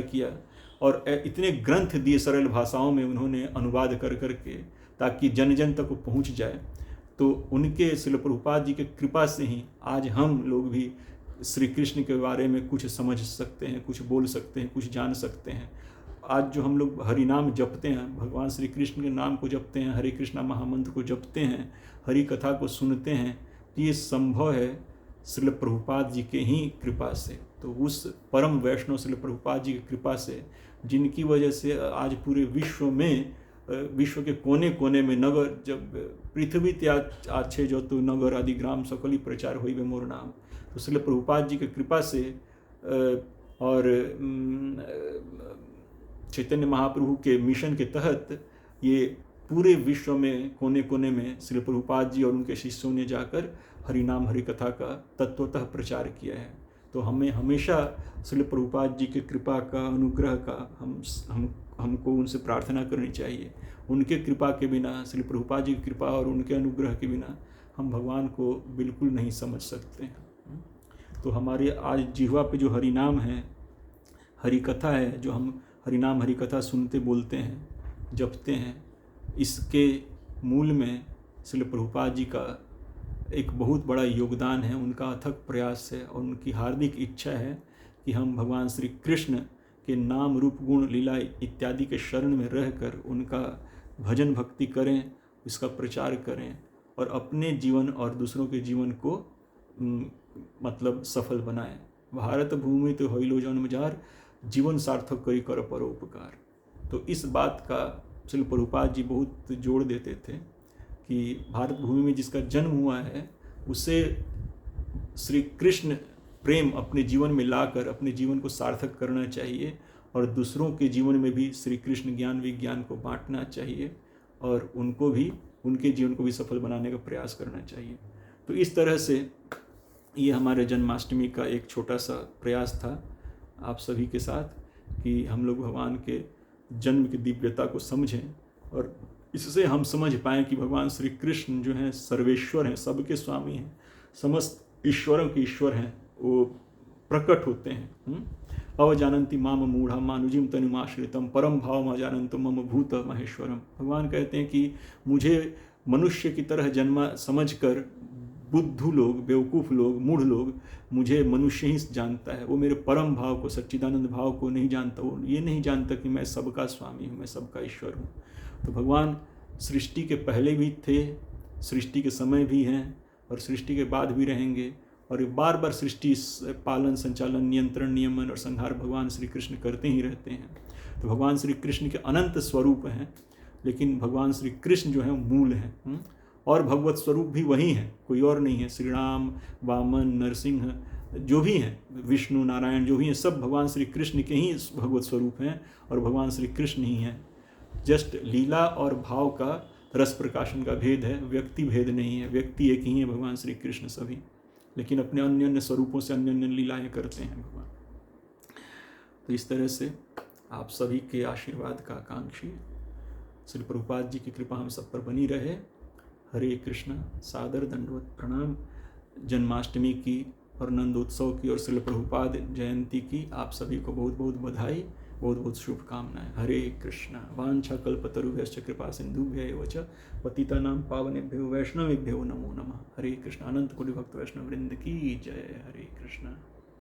किया और इतने ग्रंथ दिए सरल भाषाओं में उन्होंने अनुवाद कर करके, ताकि जन जन तक पहुंच जाए। तो उनके श्रील प्रभुपाद जी के कृपा से ही आज हम लोग भी श्री कृष्ण के बारे में कुछ समझ सकते हैं, कुछ बोल सकते हैं, कुछ जान सकते हैं। आज जो हम लोग हरि नाम जपते हैं, भगवान श्री कृष्ण के नाम को जपते हैं, हरे कृष्णा महामंत्र को जपते हैं, हरि कथा को सुनते हैं, ये संभव है श्रील प्रभुपाद जी के ही कृपा से। तो उस परम वैष्णव श्रील प्रभुपाद जी की कृपा से, जिनकी वजह से आज पूरे विश्व में, विश्व के कोने कोने में नगर, जब पृथ्वी त्याग आछे जो तो नगर आदि ग्राम सकली प्रचार हुई वे मोर नाम। तो श्रील प्रभुपाद जी की कृपा से और चैतन्य महाप्रभु के मिशन के तहत ये पूरे विश्व में कोने कोने में श्रील प्रभुपाद जी और उनके शिष्यों ने जाकर हरि नाम हरि कथा का तत्वतः प्रचार किया है। तो हमें हमेशा श्रील प्रभुपाद जी के कृपा का, अनुग्रह का हमको उनसे प्रार्थना करनी चाहिए। उनके कृपा के बिना, श्रील प्रभुपाद जी की कृपा और उनके अनुग्रह के बिना हम भगवान को बिल्कुल नहीं समझ सकते हैं। तो हमारे आज जिह्वा पे जो हरि नाम है, हरि कथा है, जो हम हरि नाम हरि कथा सुनते बोलते हैं, जपते हैं, इसके मूल में श्रील प्रभुपाद जी का एक बहुत बड़ा योगदान है, उनका अथक प्रयास है और उनकी हार्दिक इच्छा है कि हम भगवान श्री कृष्ण के नाम रूप गुण लीला इत्यादि के शरण में रहकर उनका भजन भक्ति करें, इसका प्रचार करें और अपने जीवन और दूसरों के जीवन को मतलब सफल बनाएं। भारत भूमि तो होइलो जन्मजार, जीवन सार्थक करी कर परोपकार। तो इस बात का श्रील प्रभुपाद जी बहुत जोड़ देते थे कि भारत भूमि में जिसका जन्म हुआ है उसे श्री कृष्ण प्रेम अपने जीवन में लाकर अपने जीवन को सार्थक करना चाहिए और दूसरों के जीवन में भी श्री कृष्ण ज्ञान विज्ञान को बांटना चाहिए और उनको भी, उनके जीवन को भी सफल बनाने का प्रयास करना चाहिए। तो इस तरह से ये हमारे जन्माष्टमी का एक छोटा सा प्रयास था आप सभी के साथ कि हम लोग भगवान के जन्म की दिव्यता को समझें और इससे हम समझ पाएँ कि भगवान श्री कृष्ण जो हैं सर्वेश्वर हैं, सबके स्वामी हैं, समस्त ईश्वरों के ईश्वर हैं, वो प्रकट होते हैं। अवजानन्ति माम मूढ़ा मानुजिम तनुमाश्रितम परम भाव जानन्त मम भूत महेश्वरम। भगवान कहते हैं कि मुझे मनुष्य की तरह जन्मा समझकर बुद्धू लोग, बेवकूफ़ लोग, मूढ़ लोग मुझे मनुष्य ही जानता है, वो मेरे परम भाव को, सच्चिदानंद भाव को नहीं जानता। वो ये नहीं जानता कि मैं सबका स्वामी हूँ, मैं सबका ईश्वर हूँ। तो भगवान सृष्टि के पहले भी थे, सृष्टि के समय भी हैं और सृष्टि के बाद भी रहेंगे और बार बार सृष्टि पालन, संचालन, नियंत्रण, नियमन और संहार भगवान श्री कृष्ण करते ही रहते हैं। तो भगवान श्री कृष्ण के अनंत स्वरूप हैं, लेकिन भगवान श्री कृष्ण जो है मूल हैं और भगवत स्वरूप भी वही है, कोई और नहीं है। श्री राम, वामन, नरसिंह जो भी हैं, विष्णु, नारायण जो भी हैं, सब भगवान श्री कृष्ण के ही भगवत स्वरूप हैं और भगवान श्री कृष्ण ही हैं। जस्ट लीला और भाव का रस प्रकाशन का भेद है, व्यक्ति भेद नहीं है। व्यक्ति एक ही है भगवान श्री कृष्ण सभी, लेकिन अपने अन्य अन्य स्वरूपों से अन्य अन्य लीलाएं करते हैं भगवान। तो इस तरह से आप सभी के आशीर्वाद का आकांक्षी श्री प्रभुपाद जी की कृपा हम सब पर बनी रहे। हरे कृष्णा। सादर दंडवत प्रणाम। जन्माष्टमी की और नंदोत्सव की और श्री प्रभुपाद जयंती की आप सभी को बहुत बहुत बधाई, बहुत बहुत शुभकामनाएं। हरे कृष्णा। वांछा कल्पतरुभ्यश्च कृपा सिंधुभ्यैव च पतितानां पावनेभ्यो वैष्णवेभ्यो नमो नमः। हरे कृष्णा। अनंत कोटि भक्त वैष्णव वृंद की जय। हरे कृष्णा।